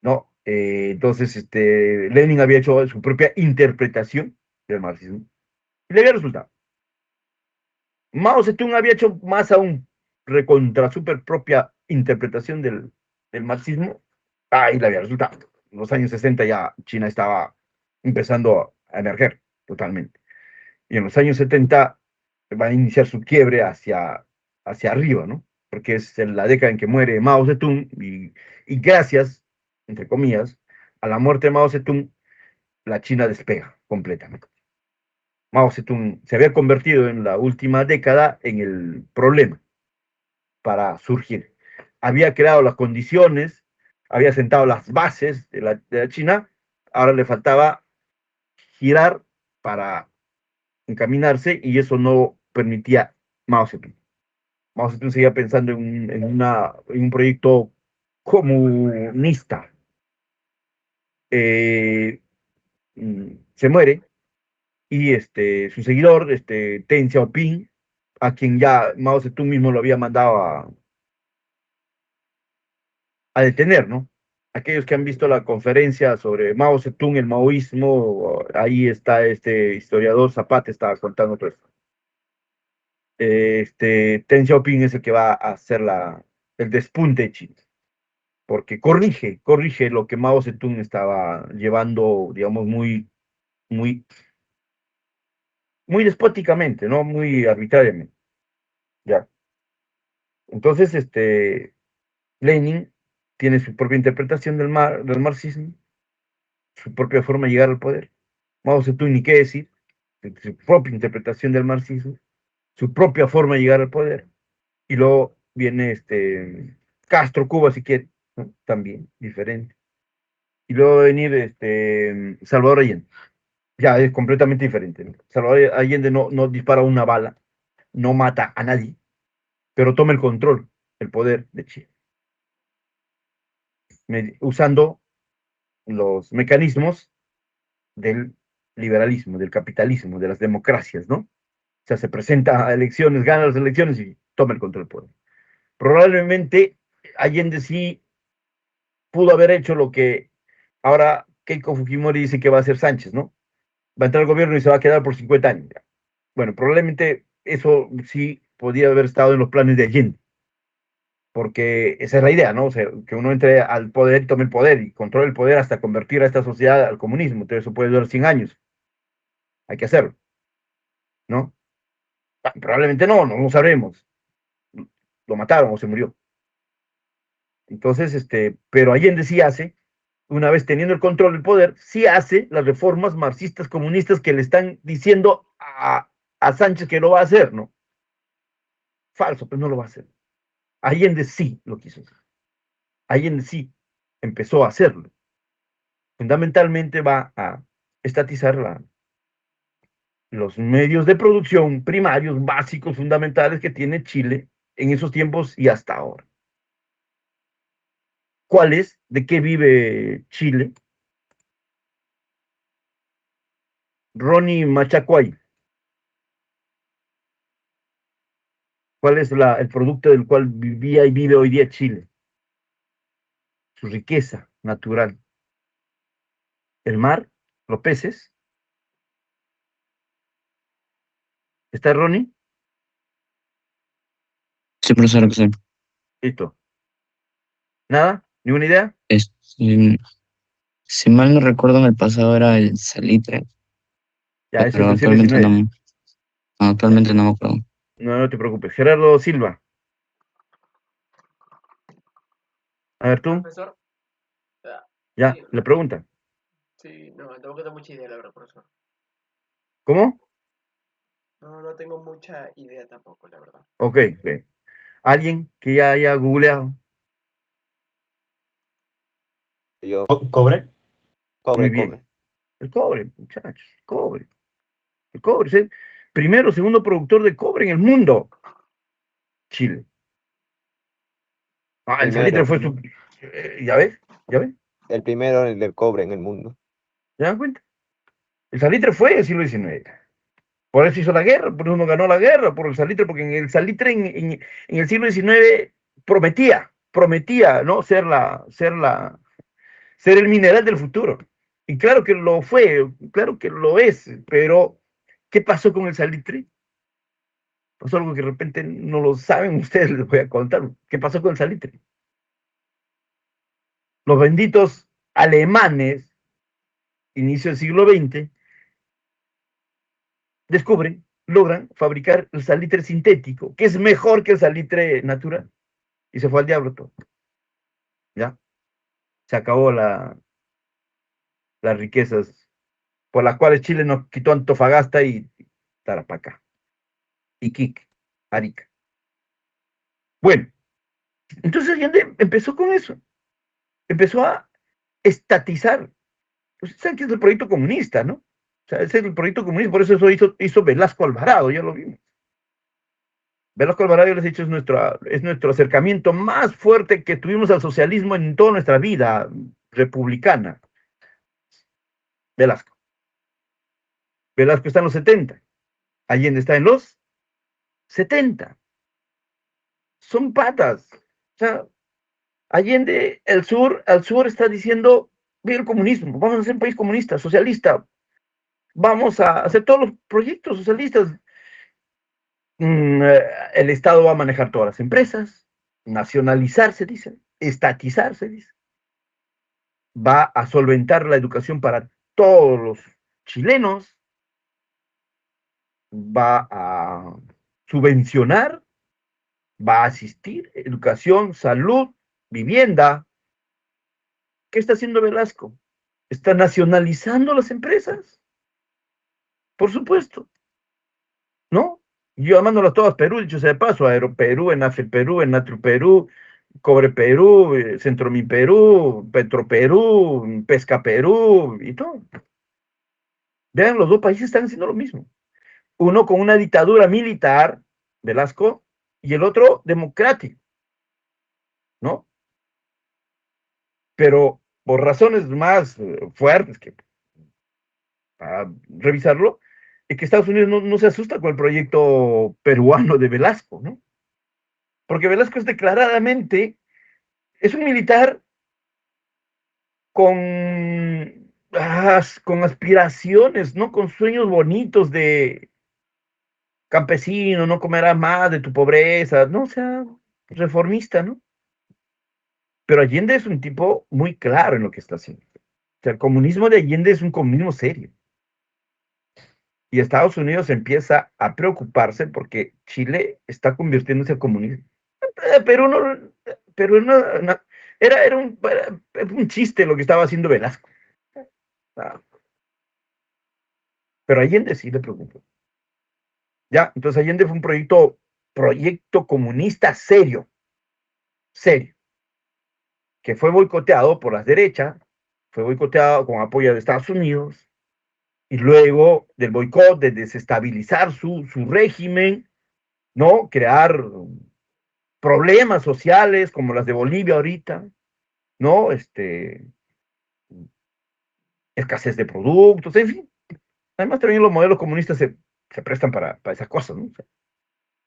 ¿No? Entonces, Lenin había hecho su propia interpretación del marxismo y le había resultado. Mao Zedong había hecho más aún, recontra super propia interpretación del marxismo, ahí le había resultado. En los años 60 ya China estaba empezando a emerger totalmente. Y en los años 70 va a iniciar su quiebre hacia arriba, ¿no? Porque es en la década en que muere Mao Zedong y gracias, entre comillas, a la muerte de Mao Zedong, la China despega completamente. Mao Zedong se había convertido en la última década en el problema para surgir. Había creado las condiciones, había sentado las bases de la China, ahora le faltaba girar para encaminarse y eso no permitía Mao Zedong. Mao Zedong seguía pensando en un proyecto comunista. Eh, Se muere y su seguidor, Deng Xiaoping, a quien ya Mao Zedong mismo lo había mandado a detener, ¿no? Aquellos que han visto la conferencia sobre Mao Zedong, el maoísmo, ahí está este historiador Zapata, está contando todo esto. Deng Xiaoping es el que va a hacer el despunte de China, porque corrige lo que Mao Zedong estaba llevando, digamos, muy, muy despóticamente, ¿no? Muy arbitrariamente, ya. Entonces, Lenin tiene su propia interpretación del marxismo, su propia forma de llegar al poder. Mao Zedong, ni qué decir, su propia interpretación del marxismo, su propia forma de llegar al poder. Y luego viene Castro, Cuba, si quiere, ¿no? También diferente. Y luego va a venir Salvador Allende. Ya es completamente diferente, ¿no? Salvador Allende no dispara una bala, no mata a nadie, pero toma el control, el poder de Chile, usando los mecanismos del liberalismo, del capitalismo, de las democracias, ¿no? O sea, se presenta a elecciones, gana las elecciones y toma el control del poder. Probablemente Allende sí pudo haber hecho lo que ahora Keiko Fujimori dice que va a hacer Sánchez, ¿no? Va a entrar al gobierno y se va a quedar por 50 años. Bueno, probablemente eso sí podía haber estado en los planes de Allende, porque esa es la idea, ¿no? O sea, que uno entre al poder y tome el poder y controle el poder hasta convertir a esta sociedad al comunismo. Entonces eso puede durar 100 años. hay que hacerlo, ¿no? Probablemente no lo sabremos. Lo mataron o se murió. Entonces, pero Allende sí hace, una vez teniendo el control del poder, sí hace las reformas marxistas comunistas que le están diciendo a Sánchez que lo va a hacer, ¿no? Falso, pero no lo va a hacer. Allende sí lo quiso hacer. Allende sí empezó a hacerlo. Fundamentalmente va a estatizar los medios de producción primarios, básicos, fundamentales que tiene Chile en esos tiempos y hasta ahora. ¿Cuál es? ¿De qué vive Chile? Ronnie Machacuay. ¿Cuál es el producto del cual vivía y vive hoy día Chile? Su riqueza natural. El mar, los peces. ¿Está Ronnie? Sí, profesor, que sí. Listo. ¿Nada? ¿Ninguna idea? Si mal no recuerdo, en el pasado era el salitre, Ya, ese es pero del siglo XIX. Ya. actualmente no me acuerdo. No te preocupes. Gerardo Silva. A ver tú. Profesor, Ya, sí, le pregunta. sí, no, tampoco tengo mucha idea, la verdad, profesor. ¿Cómo? No tengo mucha idea tampoco, la verdad. Ok. ¿Alguien que ya haya googleado? Yo, cobre, Muy cobre, bien. cobre. El cobre, muchachos. Cobre. El cobre es el primero o segundo productor de cobre en el mundo. Chile. El salitre Primero, fue su... ¿Ya ves? ¿Ya ves? el primero del cobre en el mundo. ¿Se dan cuenta? El salitre fue el siglo XIX. Por eso hizo la guerra, por eso no ganó la guerra, por el salitre, porque en el salitre en el siglo XIX prometía, ¿no? Ser el mineral del futuro. Y claro que lo fue, claro que lo es, pero ¿qué pasó con el salitre? Pasó algo que de repente no lo saben ustedes, les voy a contar. ¿Qué pasó con el salitre? Los benditos alemanes, inicio del siglo XX, descubren, logran fabricar el salitre sintético, que es mejor que el salitre natural. Y se fue al diablo todo. ¿Ya? Se acabó las riquezas por las cuales Chile nos quitó Antofagasta y Tarapacá, Iquique, Arica. Bueno, entonces Allende empezó con eso. Empezó a estatizar. Ustedes saben que es el proyecto comunista, ¿no? O sea, ese es el proyecto comunista, por eso hizo Velasco Alvarado, ya lo vimos. Velasco Alvarado, yo les he dicho, es nuestro acercamiento más fuerte que tuvimos al socialismo en toda nuestra vida republicana. Velasco. Velasco está en los 70. Allende está en los 70. Son patas. O sea, Allende, al sur está diciendo, viva el comunismo, vamos a ser un país comunista, socialista, vamos a hacer todos los proyectos socialistas. El Estado va a manejar todas las empresas, nacionalizarse, dice, estatizarse, dice, va a solventar la educación para todos los chilenos, va a subvencionar, va a asistir, educación, salud, vivienda. ¿Qué está haciendo Velasco? Está nacionalizando las empresas, por supuesto, ¿no? Yo llamándolas todas Perú, dicho sea de paso, Aeroperú, Enafel Perú, Enatru Perú, Cobre Perú, Centromin Perú, Petro Perú, Pesca Perú y todo. Vean, los dos países están haciendo lo mismo. Uno con una dictadura militar, Velasco, y el otro democrático, ¿no? Pero por razones más fuertes que para revisarlo, es que Estados Unidos no se asusta con el proyecto peruano de Velasco, ¿no? Porque Velasco es declaradamente, es un militar con aspiraciones, ¿no? Con sueños bonitos de campesino, no comerás más de tu pobreza, ¿no? O sea, reformista, ¿no? Pero Allende es un tipo muy claro en lo que está haciendo. O sea, el comunismo de Allende es un comunismo serio. y Estados Unidos empieza a preocuparse porque Chile está convirtiéndose en comunismo. Pero no, pero era un chiste lo que estaba haciendo Velasco. Ah, pero Allende sí le preocupó. Ya, entonces Allende fue un proyecto comunista serio, serio, que fue boicoteado por las derechas, fue boicoteado con apoyo de Estados Unidos, y luego del boicot, de desestabilizar su régimen, ¿no? Crear problemas sociales como las de Bolivia ahorita, ¿no? Escasez de productos, en fin. Además, también los modelos comunistas se prestan para esas cosas, ¿no? O sea,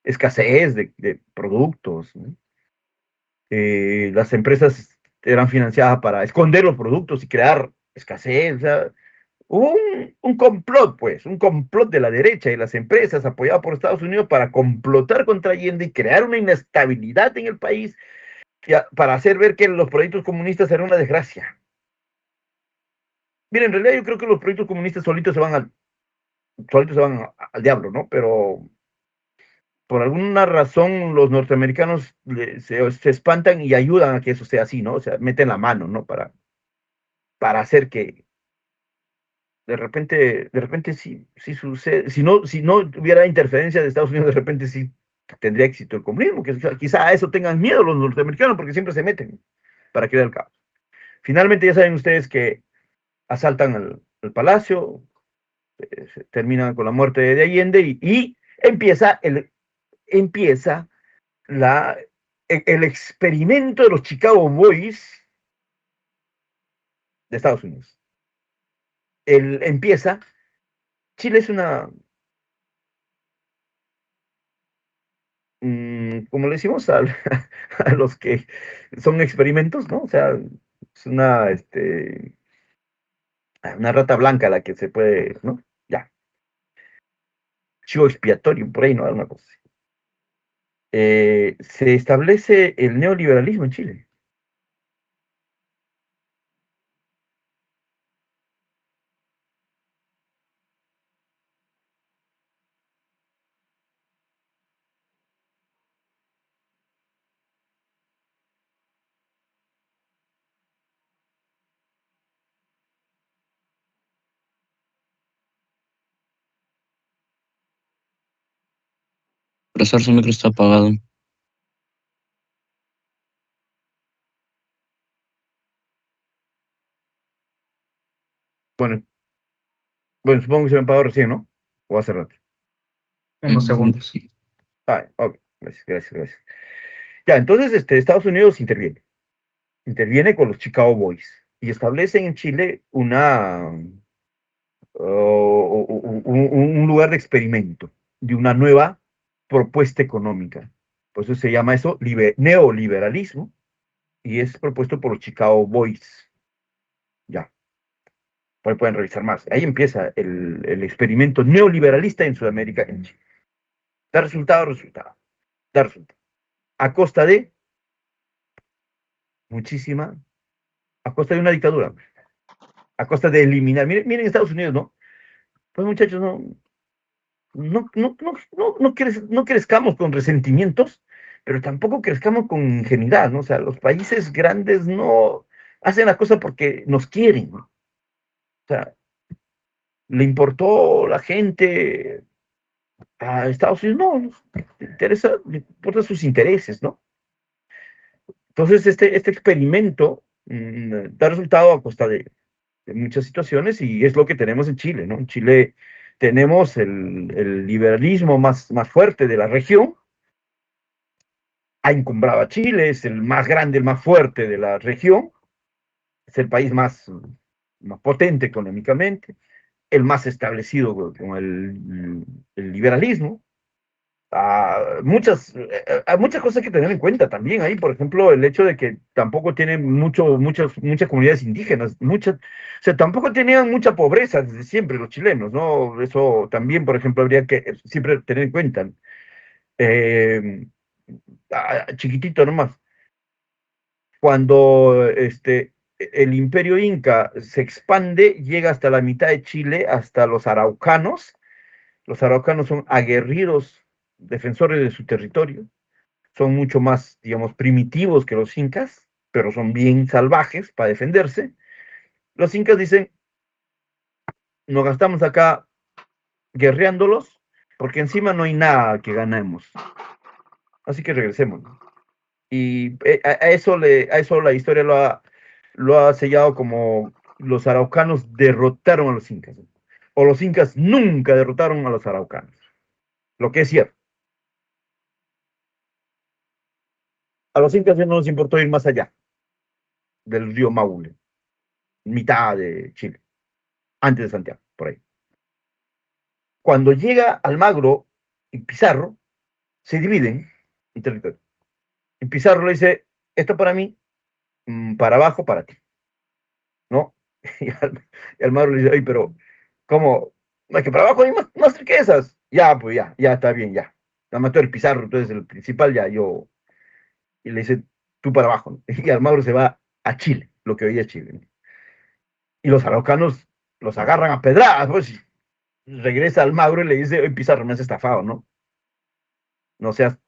escasez de productos, ¿no? Las empresas eran financiadas para esconder los productos y crear escasez. O sea, hubo un complot, pues, un complot de la derecha y las empresas apoyadas por Estados Unidos para complotar contra Allende y crear una inestabilidad en el país para hacer ver que los proyectos comunistas eran una desgracia. Mira, en realidad yo creo que los proyectos comunistas solitos se van al diablo, ¿no? Pero por alguna razón los norteamericanos se espantan y ayudan a que eso sea así, ¿no? O sea, meten la mano, ¿no? Para hacer que de repente sí sucede, si no hubiera interferencia de Estados Unidos, de repente sí tendría éxito el comunismo, que quizá a eso tengan miedo los norteamericanos, porque siempre se meten para crear el caos. Finalmente ya saben ustedes que asaltan el palacio, se termina con la muerte de Allende y empieza el experimento de los Chicago Boys de Estados Unidos. Empieza, Chile es como le decimos a los que son experimentos, ¿no? O sea, es una rata blanca la que se puede, ¿no? Ya, chivo expiatorio, por ahí, ¿no? Una cosa así. Se establece el neoliberalismo en Chile. Profesor, su micro está apagado. Bueno, bueno, supongo que se me pagó recién, ¿no? O hace rato. Unos segundos. Ah, ok, gracias. Ya, entonces Estados Unidos interviene con los Chicago Boys y establecen en Chile un lugar de experimento de una nueva propuesta económica. Por eso se llama eso neoliberalismo y es propuesto por los Chicago Boys. Ya, pues pueden revisar más. Ahí empieza el experimento neoliberalista en Sudamérica, en Chile. Da resultado. Da resultado. A costa de muchísima, a costa de una dictadura, a costa de eliminar. Miren Estados Unidos, ¿no? Pues muchachos, no crezcamos con resentimientos, pero tampoco crezcamos con ingenuidad, ¿no? O sea, los países grandes no hacen la cosa porque nos quieren, ¿no? O sea, le importó la gente a Estados Unidos, no, le importan sus intereses, ¿no? Entonces, este experimento da resultado a costa de muchas situaciones y es lo que tenemos en Chile, ¿no? En Chile tenemos el liberalismo más fuerte de la región, ha encumbrado a Chile, es el más grande, el más fuerte de la región, es el país más potente económicamente, el más establecido con el liberalismo. Muchas cosas que tener en cuenta también ahí, por ejemplo, el hecho de que tampoco tiene muchas comunidades indígenas, o sea, tampoco tenían mucha pobreza desde siempre los chilenos, ¿no? Eso también, por ejemplo, habría que siempre tener en cuenta. Eh, Chiquitito nomás, cuando el imperio inca se expande, llega hasta la mitad de Chile, hasta los araucanos, Los araucanos son aguerridos defensores de su territorio, son mucho más, digamos, primitivos que los incas, pero son bien salvajes para defenderse. Los incas dicen, nos gastamos acá guerreándolos, porque encima no hay nada que ganemos. Así que regresemos. Y a eso la historia lo ha sellado como los araucanos derrotaron a los incas. O los incas nunca derrotaron a los araucanos. Lo que es cierto. A los incas no les importó ir más allá del río Maule, mitad de Chile, antes de Santiago, por ahí. Cuando llega Almagro y Pizarro, se dividen en territorio. Y Pizarro le dice, esto para mí, para abajo, para ti, ¿no? Y Almagro le dice, oye, pero, ¿cómo? No, es que para abajo hay más riquezas. Ya, pues ya está bien, ya. Nada más tú eres Pizarro, tú eres el principal, ya, yo. Y le dice, tú para abajo, ¿no? Y Almagro se va a Chile, lo que hoy es Chile, ¿no? Y los araucanos los agarran a pedradas, pues, y regresa Almagro y le dice, oye, Pizarro, me has estafado, ¿no? No seas.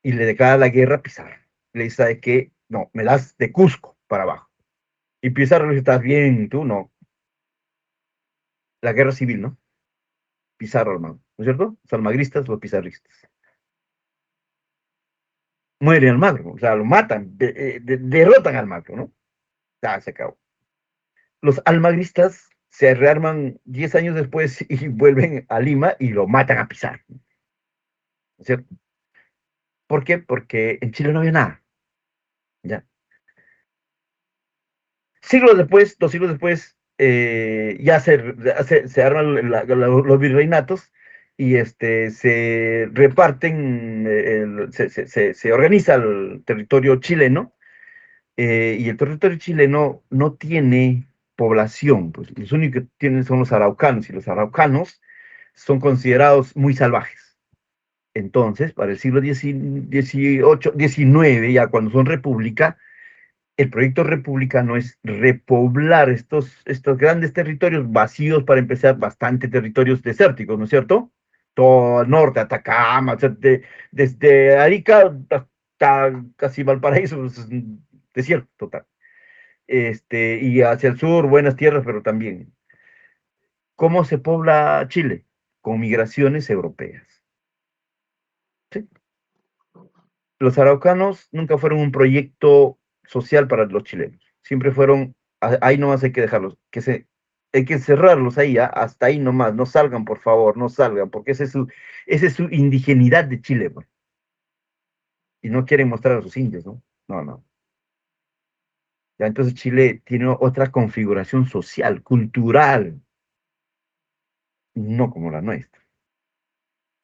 Y le declara la guerra a Pizarro. Le dice, ¿sabes qué? No, me das de Cusco para abajo. Y Pizarro le dice, estás bien, tú no. La guerra civil, ¿no? Pizarro, hermano, ¿no es cierto? Los almagristas, los pizarristas. Muere Almagro, o sea, lo matan, derrotan a Almagro, ¿no? Ya, se acabó. Los almagristas se rearman 10 años después y vuelven a Lima y lo matan a Pizarro, ¿no es cierto? ¿Por qué? Porque en Chile no había nada, ¿ya? Siglos después, 2 siglos después, ya se arman los virreinatos y se reparten, se organiza el territorio chileno, y el territorio chileno no tiene población, pues los únicos que tienen son los araucanos, y los araucanos son considerados muy salvajes. Entonces, para el siglo XVIII, XIX, ya cuando son república, el proyecto republicano es repoblar estos grandes territorios vacíos, para empezar, bastante territorios desérticos, ¿no es cierto? Todo el norte, Atacama, o sea, desde Arica hasta casi Valparaíso, pues, es un desierto total. Y hacia el sur, buenas tierras, pero también. ¿Cómo se pobla Chile? Con migraciones europeas. ¿Sí? Los araucanos nunca fueron un proyecto social para los chilenos. Siempre fueron, ahí nomás hay que dejarlos, hay que cerrarlos ahí, hasta ahí nomás, no salgan, por favor, no salgan, porque esa es su indigenidad de Chile, pues. Y no quieren mostrar a sus indios, ¿no? No, no. Ya, entonces Chile tiene otra configuración social, cultural, no como la nuestra.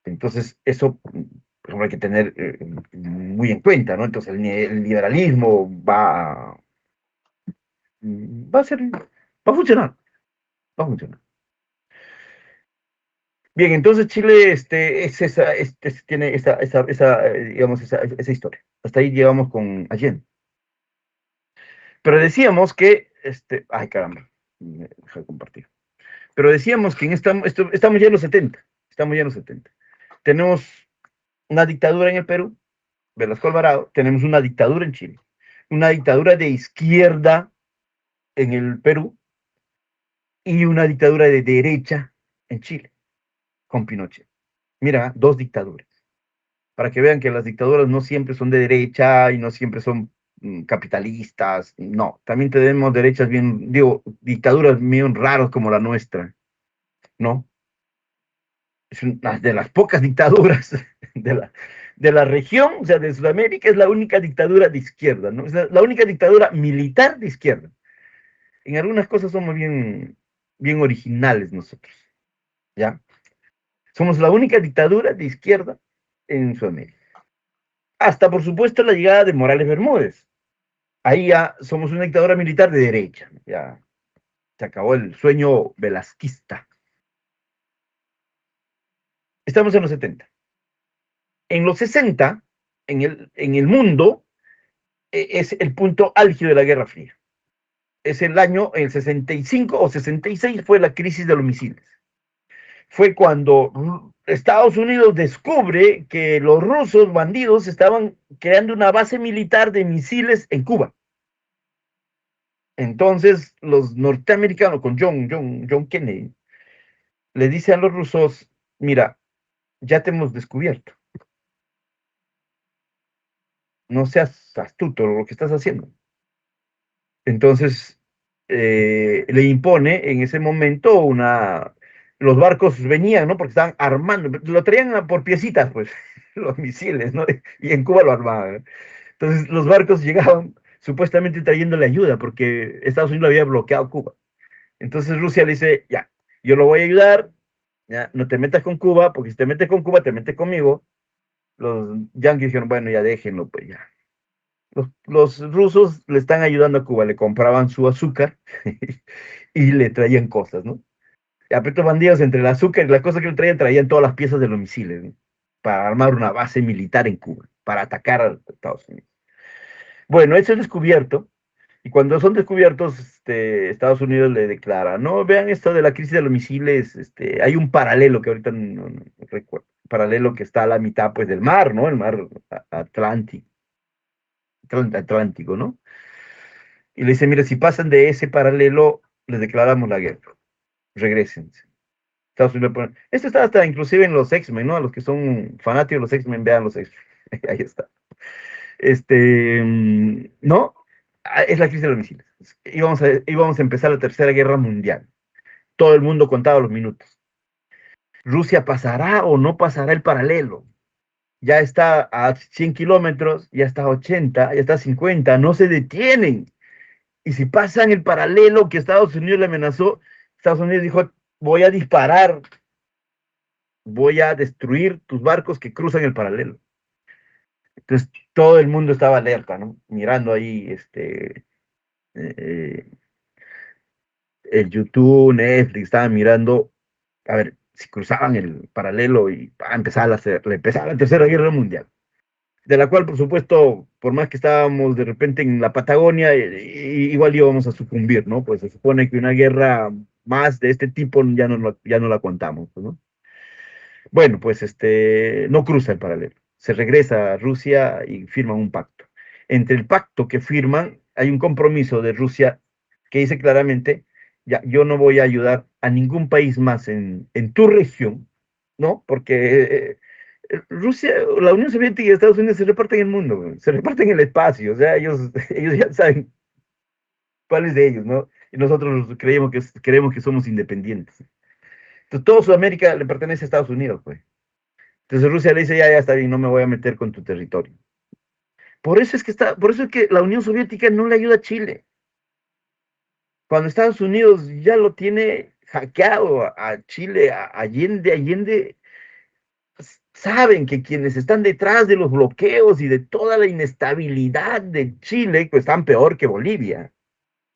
Entonces, eso, por ejemplo, hay que tener muy en cuenta, ¿no? Entonces, el liberalismo va a ser, va a funcionar, va a funcionar. Bien, entonces Chile tiene digamos, esa historia. Hasta ahí llegamos con Allende. Pero decíamos que, ay caramba, me dejé de compartir. Pero decíamos que estamos ya en los 70, estamos ya en los 70. Tenemos una dictadura en el Perú, Velasco Alvarado, tenemos una dictadura en Chile, una dictadura de izquierda en el Perú y una dictadura de derecha en Chile, con Pinochet. Mira, 2 dictaduras. Para que vean que las dictaduras no siempre son de derecha y no siempre son capitalistas, no, también tenemos derechas bien, digo, dictaduras bien raras como la nuestra, ¿no? Es una de las pocas dictaduras de la región, o sea, de Sudamérica, es la única dictadura de izquierda, ¿no? Es la única dictadura militar de izquierda. En algunas cosas somos bien originales nosotros, ¿ya? Somos la única dictadura de izquierda en Sudamérica. Hasta, por supuesto, la llegada de Morales Bermúdez. Ahí ya somos una dictadura militar de derecha, ya se acabó el sueño velasquista. Estamos en los 70. En los 60, en el mundo, es el punto álgido de la Guerra Fría. Es el año, el 65 o 66 fue la crisis de los misiles. fue cuando Estados Unidos descubre que los rusos bandidos estaban creando una base militar de misiles en Cuba. Entonces, los norteamericanos, con John Kennedy, le dicen a los rusos, mira, ya te hemos descubierto. No seas astuto lo que estás haciendo. Entonces, le impone en ese momento los barcos venían, ¿no? Porque estaban armando, lo traían por piecitas, pues, los misiles, ¿no? Y en Cuba lo armaban. Entonces, los barcos llegaban supuestamente trayéndole ayuda, porque Estados Unidos había bloqueado Cuba. Entonces Rusia le dice, ya, yo lo voy a ayudar, ya, no te metas con Cuba, porque si te metes con Cuba, te metes conmigo. Los yanquis dijeron, bueno, ya déjenlo, pues ya. Los rusos le están ayudando a Cuba, le compraban su azúcar y le traían cosas, ¿no? Y aprietos bandidos entre el azúcar y las cosas que le traían todas las piezas de los misiles, ¿no? Para armar una base militar en Cuba, para atacar a Estados Unidos. Bueno, eso es descubierto, y cuando son descubiertos, Estados Unidos le declara, no, vean esto de la crisis de los misiles, hay un paralelo que ahorita no recuerdo, paralelo que está a la mitad, pues, del mar, ¿no? El mar Atlántico, ¿no? Y le dice, mire, si pasan de ese paralelo, les declaramos la guerra, regresense. Estados Unidos pone, esto está hasta inclusive en los X-Men, ¿no? A los que son fanáticos de los X-Men, vean los X-Men, ahí está. ¿No? Es la crisis de los misiles. Íbamos a empezar la Tercera Guerra Mundial. Todo el mundo contaba los minutos. Rusia pasará o no pasará el paralelo. Ya está a 100 kilómetros, ya está a 80, ya está a 50, no se detienen. Y si pasan el paralelo que Estados Unidos le amenazó, Estados Unidos dijo, voy a disparar, voy a destruir tus barcos que cruzan el paralelo. Entonces todo el mundo estaba alerta, ¿no? Mirando ahí eh, el YouTube, Netflix, estaban mirando, a ver, si cruzaban el paralelo y empezaba la Tercera Guerra Mundial, de la cual, por supuesto, por más que estábamos de repente en la Patagonia, igual íbamos a sucumbir, ¿no? Pues se supone que una guerra más de este tipo ya no la contamos, ¿no? Bueno, pues no cruza el paralelo. Se regresa a Rusia y firman un pacto. Entre el pacto que firman hay un compromiso de Rusia que dice claramente, ya, yo no voy a ayudar a ningún país más en tu región, ¿no? Porque Rusia, la Unión Soviética y Estados Unidos se reparten el mundo, se reparten el espacio, o sea, ellos ya saben cuál es de ellos, ¿no? Y nosotros creemos que somos independientes. Entonces, todo Sudamérica le pertenece a Estados Unidos, pues. Entonces Rusia le dice, ya está bien, no me voy a meter con tu territorio. Por eso es que la Unión Soviética no le ayuda a Chile. Cuando Estados Unidos ya lo tiene hackeado a Chile, a Allende, saben que quienes están detrás de los bloqueos y de toda la inestabilidad de Chile, pues están peor que Bolivia,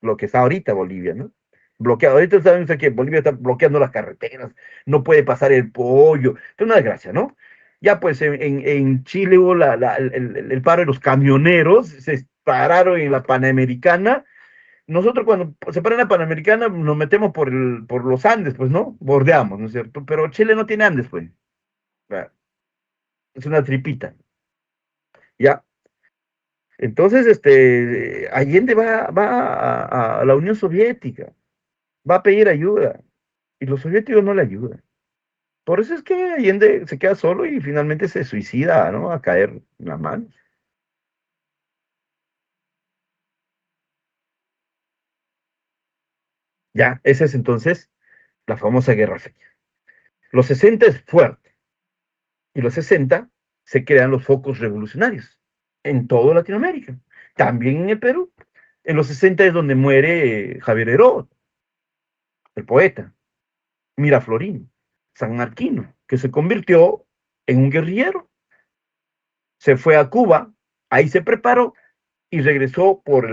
lo que está ahorita Bolivia, ¿no? Bloqueado. Ahorita saben que Bolivia está bloqueando las carreteras, no puede pasar el pollo. Es una desgracia, ¿no? Ya pues en Chile hubo el paro de los camioneros, se pararon en la Panamericana. Nosotros cuando se para en la Panamericana nos metemos por los Andes, pues, ¿no? Bordeamos, ¿no es cierto? Pero Chile no tiene Andes, pues. Es una tripita, ¿ya? Entonces, Allende va a la Unión Soviética, va a pedir ayuda, y los soviéticos no le ayudan. Por eso es que Allende se queda solo y finalmente se suicida, ¿no? A caer en las manos. Ya, esa es entonces la famosa Guerra Fría. Los 60 es fuerte, y los 60 se crean los focos revolucionarios en toda Latinoamérica, también en el Perú. En los 60 es donde muere Javier Heró, el poeta, Miraflorino, sanmarquino, que se convirtió en un guerrillero. Se fue a Cuba, ahí se preparó y regresó por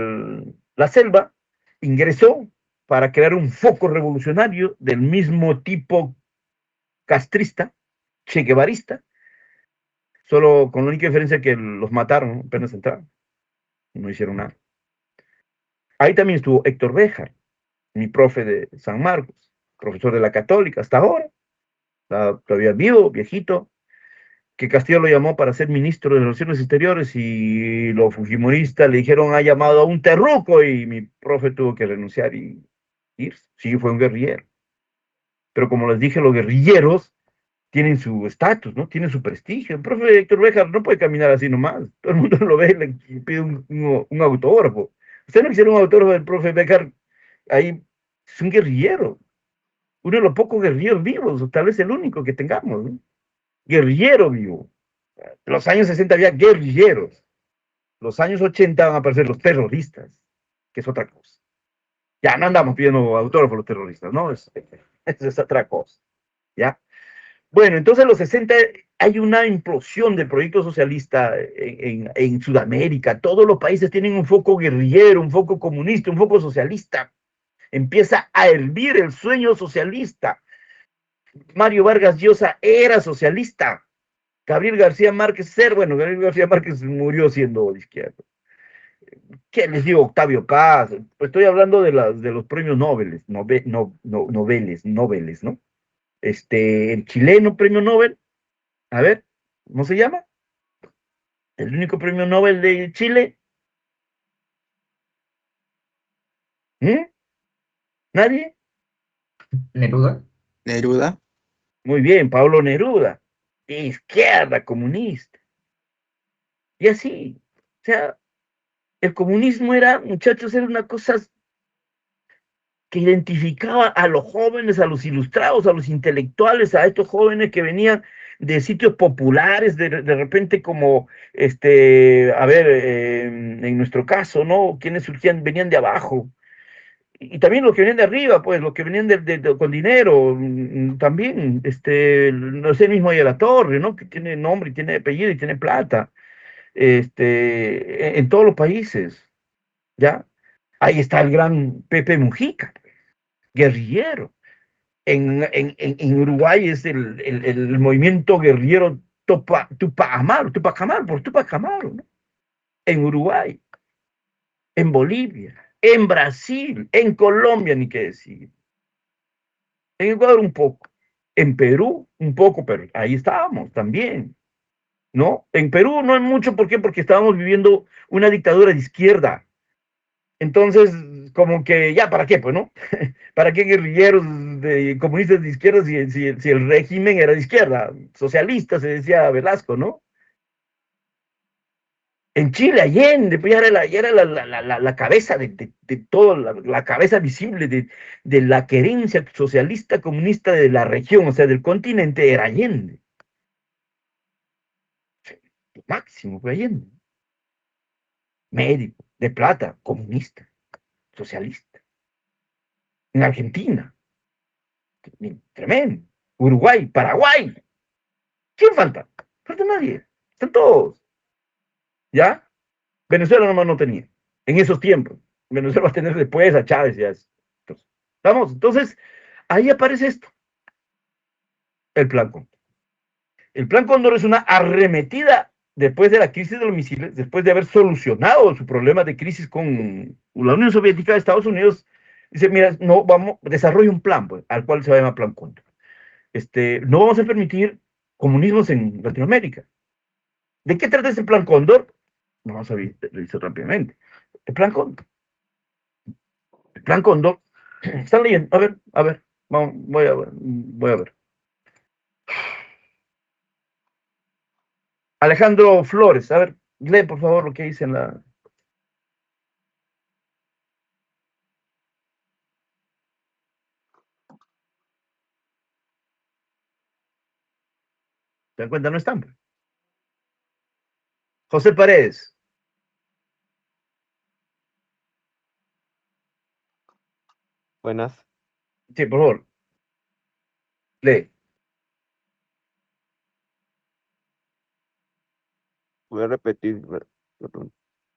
la selva, ingresó para crear un foco revolucionario del mismo tipo castrista, cheguevarista, solo con la única diferencia que los mataron apenas entraron, no hicieron nada. Ahí también estuvo Héctor Béjar, mi profe de San Marcos, profesor de la Católica hasta ahora. Está todavía vivo, viejito, que Castillo lo llamó para ser ministro de Relaciones Exteriores y los fujimoristas le dijeron, ha llamado a un terruco y mi profe tuvo que renunciar y irse. Sí, fue un guerrillero. Pero como les dije, los guerrilleros tienen su estatus, ¿no? Tienen su prestigio. El profe Héctor Béjar no puede caminar así nomás. Todo el mundo lo ve y le pide un autógrafo. Usted no quisiera un autógrafo del profe Béjar, ahí es un guerrillero. Uno de los pocos guerrilleros vivos, o tal vez el único que tengamos, ¿no? Guerrillero vivo. En los años 60 había guerrilleros. Los años 80 van a aparecer los terroristas, que es otra cosa. Ya no andamos pidiendo autógrafos a los terroristas, ¿no? Eso es otra cosa. ¿Ya? Bueno, entonces en los 60 hay una implosión del proyecto socialista en Sudamérica. Todos los países tienen un foco guerrillero, un foco comunista, un foco socialista. Empieza a hervir el sueño socialista. Mario Vargas Llosa era socialista. Gabriel García Márquez bueno, Gabriel García Márquez murió siendo de izquierda. ¿Qué les digo? Octavio Paz. Estoy hablando de los premios Nobel, Nobeles, ¿no? El chileno premio Nobel, a ver, ¿cómo se llama? El único premio Nobel de Chile. ¿Mm? ¿Nadie? Neruda. Neruda. Muy bien, Pablo Neruda, de izquierda, comunista. Y así, o sea, el comunismo era, muchachos, era una cosa que identificaba a los jóvenes, a los ilustrados, a los intelectuales, a estos jóvenes que venían de sitios populares, de repente como, a ver, en nuestro caso, ¿no? Quienes surgían, venían de abajo, y también los que venían de arriba, pues, los que venían con dinero, también, no sé, el mismo ahí a la Torre, ¿no? Que tiene nombre, y tiene apellido, y tiene plata, en todos los países, ¿ya? Ahí está el gran Pepe Mujica, guerrillero. En Uruguay es el movimiento guerrillero Tupac Amaru, ¿no? En Uruguay, en Bolivia, en Brasil, en Colombia, ni qué decir. En Ecuador un poco, en Perú un poco, pero ahí estábamos también, ¿no? En Perú no hay mucho, ¿por qué? Porque estábamos viviendo una dictadura de izquierda. Entonces, como que ya, ¿para qué? Pues, ¿no? ¿Para qué guerrilleros comunistas de izquierda si el régimen era de izquierda? Socialista, se decía Velasco, ¿no? En Chile, Allende, pues ya era la cabeza de todo, la cabeza visible de la querencia socialista comunista de la región, o sea, del continente, era Allende. Lo máximo fue Allende. Médico, de plata, comunista, socialista. En Argentina, tremendo. Uruguay, Paraguay. ¿Quién falta? Falta nadie. Están todos. ¿Ya? Venezuela nomás no tenía. En esos tiempos. Venezuela va a tener después a Chávez y a eso. Entonces, ¿estamos? Entonces, ahí aparece esto. El Plan Cóndor. El Plan Cóndor es una arremetida después de la crisis de los misiles, después de haber solucionado su problema de crisis con la Unión Soviética de Estados Unidos. Dice, mira, no vamos, desarrolla un plan, pues, al cual se va a llamar Plan Cóndor. No vamos a permitir comunismos en Latinoamérica. ¿De qué trata este Plan Cóndor? Vamos a revisar rápidamente. El Plan Cóndor. El Plan Cóndor. Están leyendo. A ver. Vamos, voy a ver. Alejandro Flores, a ver, lee por favor lo que dice en la. ¿Te dan cuenta? No están. José Paredes. Buenas. Sí, por favor. Lee. Voy a repetir.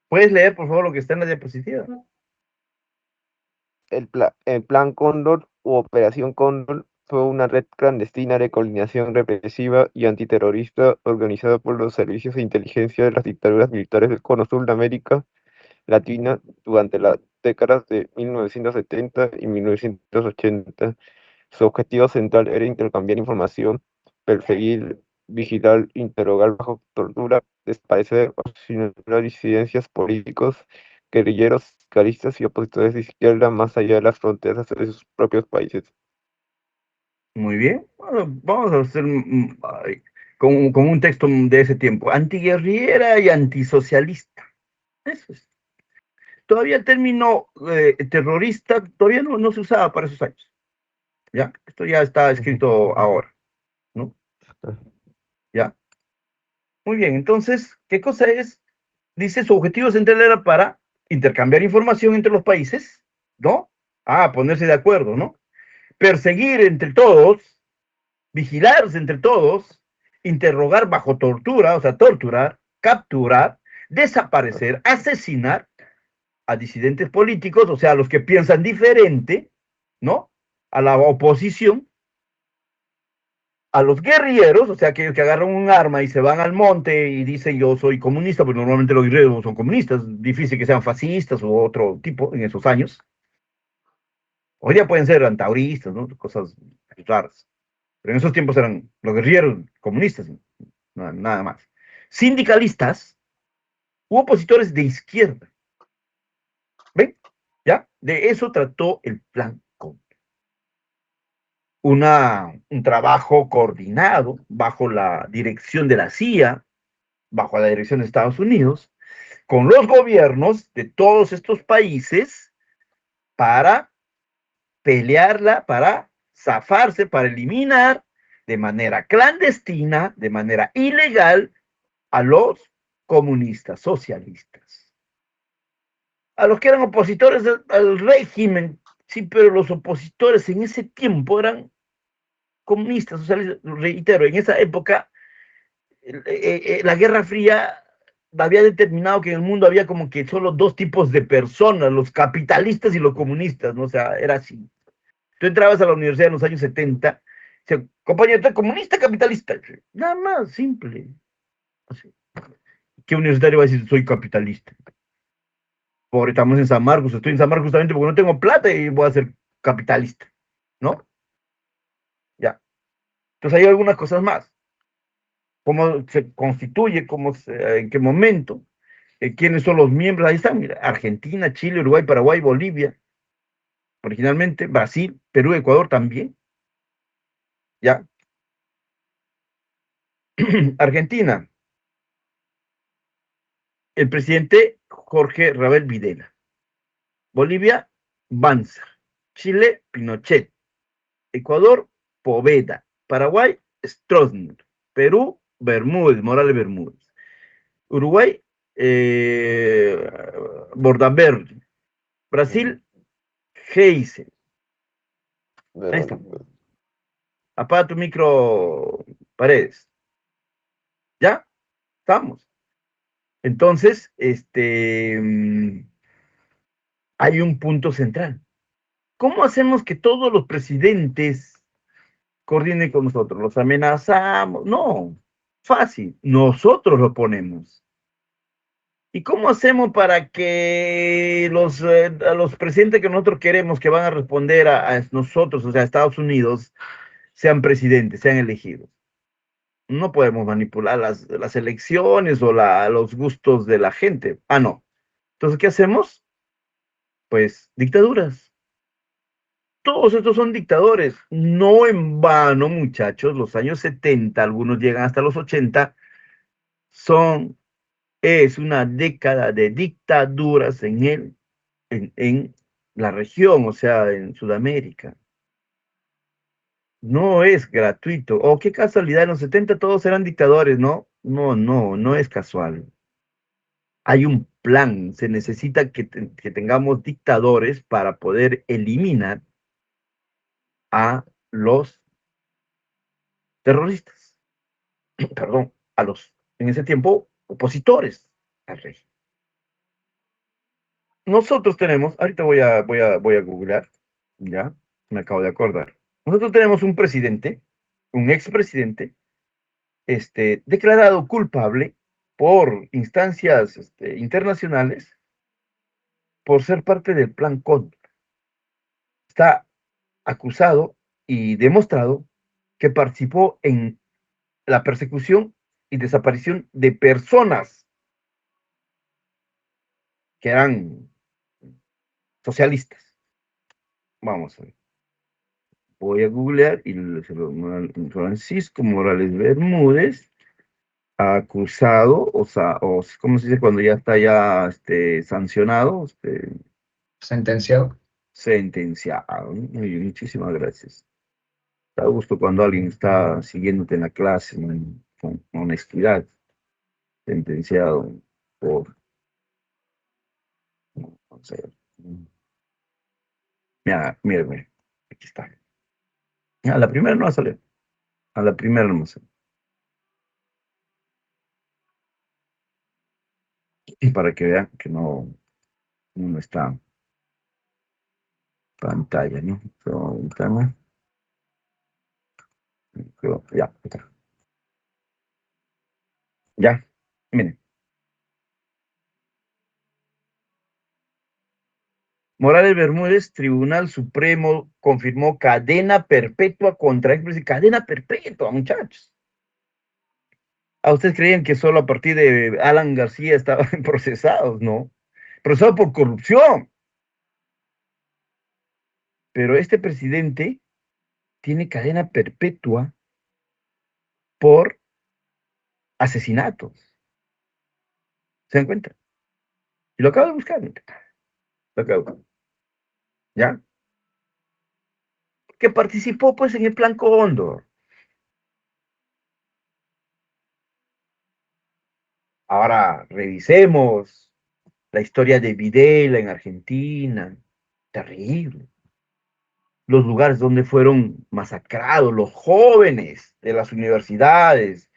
¿Puedes leer, por favor, lo que está en la diapositiva? El Plan Cóndor u Operación Cóndor fue una red clandestina de coordinación represiva y antiterrorista organizada por los servicios de inteligencia de las dictaduras militares del Cono Sur de América Latina durante las décadas de 1970 y 1980, Su objetivo central era intercambiar información, perseguir, vigilar, interrogar bajo tortura, desaparecer o asesinar disidencias políticos, guerrilleros, fiscalistas y opositores de izquierda más allá de las fronteras de sus propios países. Muy bien. Bueno, vamos a hacer con un texto de ese tiempo. Antiguerrillera y antisocialista. Eso es. Todavía el término terrorista todavía no se usaba para esos años. ¿Ya? Esto ya está escrito ahora, ¿no? ¿Ya? Muy bien, entonces, ¿qué cosa es? Dice, su objetivo central era para intercambiar información entre los países, ¿no? Ponerse de acuerdo, ¿no? Perseguir entre todos, vigilarse entre todos, interrogar bajo tortura, o sea, torturar, capturar, desaparecer, asesinar a disidentes políticos, o sea, a los que piensan diferente, ¿no? A la oposición, a los guerrilleros, o sea, aquellos que agarran un arma y se van al monte y dicen yo soy comunista, pues normalmente los guerrilleros no son comunistas, difícil que sean fascistas u otro tipo en esos años. Hoy día pueden ser antauristas, ¿no? Cosas raras. Pero en esos tiempos eran los guerrilleros comunistas, nada más. Sindicalistas u opositores de izquierda. ¿Ven? ¿Ya? De eso trató el plan Condor. Un trabajo coordinado bajo la dirección de la CIA, bajo la dirección de Estados Unidos, con los gobiernos de todos estos países para pelearla, para zafarse, para eliminar de manera clandestina, de manera ilegal, a los comunistas, socialistas, a los que eran opositores al régimen. Sí, pero los opositores en ese tiempo eran comunistas, socialistas. Reitero, en esa época la Guerra Fría había determinado que en el mundo había como que solo dos tipos de personas, los capitalistas y los comunistas, ¿no? O sea, era así. Tú entrabas a la universidad en los años 70, compañero, ¿estás comunista capitalista? Nada más, simple. Así. ¿Qué universitario va a decir soy capitalista? Pobre, estamos en San Marcos, estoy en San Marcos justamente porque no tengo plata y voy a ser capitalista, ¿no? Ya. Entonces hay algunas cosas más. ¿Cómo se constituye? ¿En qué momento? ¿Quiénes son los miembros? Ahí están, mira, Argentina, Chile, Uruguay, Paraguay, Bolivia, originalmente, Brasil, Perú, Ecuador también, ¿ya? Argentina, el presidente Jorge Rabel Videla. Bolivia, Banzer. Chile, Pinochet. Ecuador, Poveda. Paraguay, Stroessner. Perú, Bermúdez, Morales Bermúdez. Uruguay, Bordaberry. Brasil, Geisel. Ahí está. Apaga tu micro, Paredes. ¿Ya? Estamos. Entonces, hay un punto central. ¿Cómo hacemos que todos los presidentes coordinen con nosotros? ¿Los amenazamos? No, fácil. Nosotros lo ponemos. ¿Y cómo hacemos para que a los presidentes que nosotros queremos que van a responder a nosotros, o sea, a Estados Unidos, sean presidentes, sean elegidos? No podemos manipular las elecciones o los gustos de la gente. No. Entonces, ¿qué hacemos? Pues dictaduras. Todos estos son dictadores. No en vano, muchachos, los años 70, algunos llegan hasta los 80, es una década de dictaduras en la región, o sea, en Sudamérica. No es gratuito. Oh, qué casualidad, en los 70 todos eran dictadores, ¿no? No es casual. Hay un plan, se necesita que tengamos dictadores para poder eliminar a los terroristas, perdón, en ese tiempo, opositores al rey. Nosotros tenemos, ahorita voy a googlear, ya, me acabo de acordar. Nosotros tenemos un presidente, un expresidente, declarado culpable por instancias internacionales por ser parte del plan Cóndor. Está acusado y demostrado que participó en la persecución y desaparición de personas que eran socialistas. Vamos a ver. Voy a googlear y Francisco Morales Bermúdez, acusado, o ¿cómo se dice cuando ya está sancionado? Sentenciado. Sentenciado. Muy bien, muchísimas gracias. Da gusto cuando alguien está siguiéndote en la clase, ¿no? Con honestidad. Sentenciado por, no sé. Mira, mira, mira, aquí está. A la primera no va a salir. A la primera no va a salir. Y para que vean que no está en pantalla, ¿no? Ventana. Ya, está. Ya, miren. Morales Bermúdez, Tribunal Supremo confirmó cadena perpetua contra expresidente. Cadena perpetua, muchachos. ¿A ustedes creían que solo a partir de Alan García estaban procesados? No. Procesados por corrupción. Pero este presidente tiene cadena perpetua por asesinatos. ¿Se dan cuenta? Y lo acabo de buscar. Lo acabo de buscar. ¿Ya? Que participó pues en el Plan Cóndor. Ahora revisemos la historia de Videla en Argentina. Terrible. Los lugares donde fueron masacrados los jóvenes de las universidades,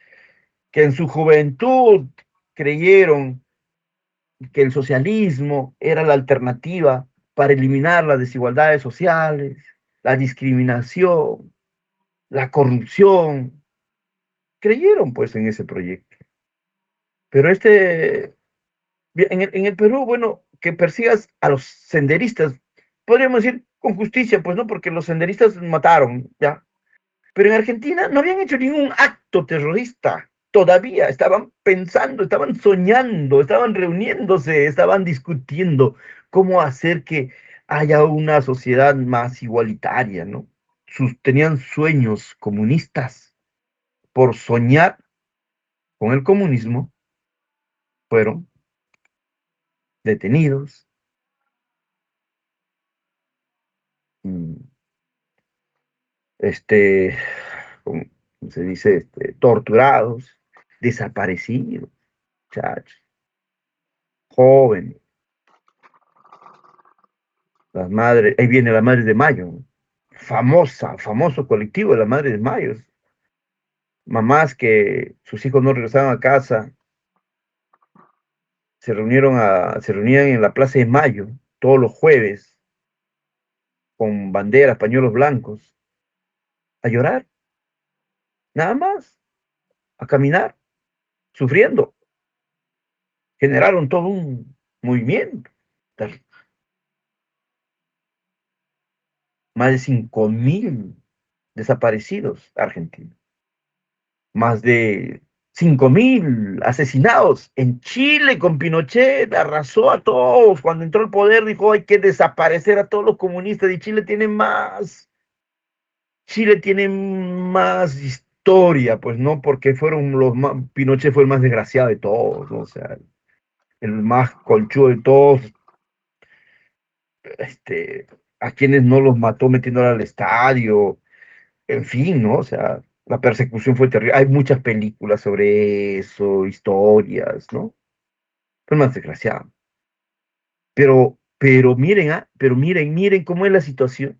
que en su juventud creyeron que el socialismo era la alternativa para eliminar las desigualdades sociales, la discriminación, la corrupción. Creyeron pues en ese proyecto. Pero en el Perú, bueno, que persigas a los senderistas, podríamos decir con justicia, pues no, porque los senderistas mataron, ya. Pero en Argentina no habían hecho ningún acto terrorista. Todavía estaban pensando, estaban soñando, estaban reuniéndose, estaban discutiendo cómo hacer que haya una sociedad más igualitaria, ¿no? Tenían sueños comunistas. Por soñar con el comunismo, fueron detenidos, mm, este, como se dice, torturados, desaparecidos, muchachos, jóvenes, las madres, ahí viene la Madre de Mayo, ¿no? Famoso colectivo de la Madre de Mayo, mamás que sus hijos no regresaban a casa, se reunían en la Plaza de Mayo todos los jueves con banderas, pañuelos blancos, a llorar, nada más, a caminar, sufriendo. Generaron todo un movimiento. Más de 5.000 desaparecidos argentinos. Más de 5.000 asesinados. En Chile, con Pinochet, arrasó a todos. Cuando entró al poder, dijo, hay que desaparecer a todos los comunistas. Y Chile tiene más historia, pues, ¿no? Porque fueron los más, Pinochet fue el más desgraciado de todos, ¿no? O sea, el más colchudo de todos, a quienes no los mató metiéndolos al estadio, en fin, ¿no? O sea, la persecución fue terrible. Hay muchas películas sobre eso, historias, ¿no? Fue más desgraciado. Pero miren, miren cómo es la situación,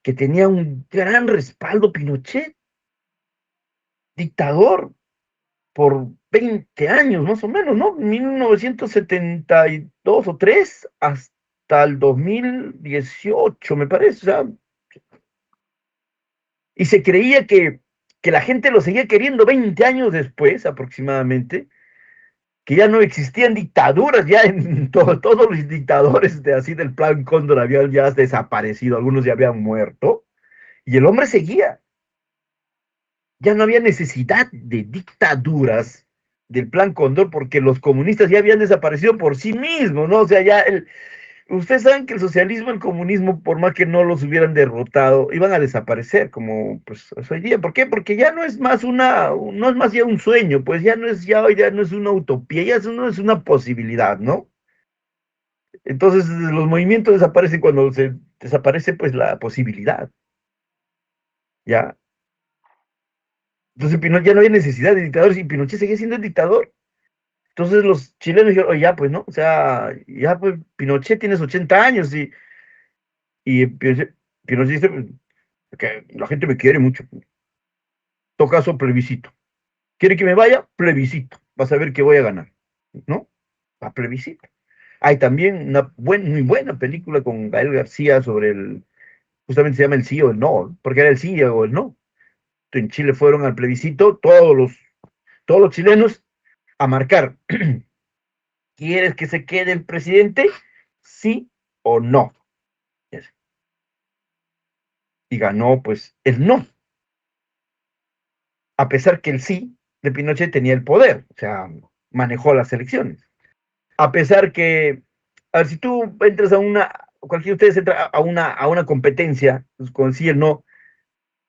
que tenía un gran respaldo Pinochet, dictador, por 20 años más o menos, ¿no? 1972 o 3 hasta el 2018, me parece. O sea, y se creía que la gente lo seguía queriendo 20 años después aproximadamente, que ya no existían dictaduras, ya en todos los dictadores así del Plan Cóndor habían ya desaparecido, algunos ya habían muerto, Y el hombre seguía. Ya no había necesidad de dictaduras del Plan Cóndor porque los comunistas ya habían desaparecido por sí mismos, ¿no? O sea, ustedes saben que el socialismo, el comunismo, por más que no los hubieran derrotado, iban a desaparecer como pues hoy día. ¿Por qué? Porque ya no es más no es más ya un sueño, pues ya no es una utopía, no es una posibilidad, ¿no? Entonces los movimientos desaparecen cuando se desaparece pues la posibilidad, ¿ya? Entonces ya no había necesidad de dictadores y Pinochet seguía siendo el dictador. Entonces los chilenos dijeron, oye, ya pues, ¿no? O sea, ya pues Pinochet tienes 80 años y Pinochet dice pues, que la gente me quiere mucho. En todo caso, plebiscito. ¿Quiere que me vaya? Plebiscito. Vas a ver que voy a ganar, ¿no? A plebiscito. Hay también una muy buena película con Gael García sobre justamente se llama el sí o el no, porque era el sí o el no. En Chile fueron al plebiscito todos los chilenos a marcar, ¿quieres que se quede el presidente? ¿Sí o no? Y ganó pues el no, a pesar que el sí de Pinochet tenía el poder, o sea, manejó las elecciones. A pesar que, a ver, si tú entras cualquiera de ustedes entra a una competencia pues, con sí y el no,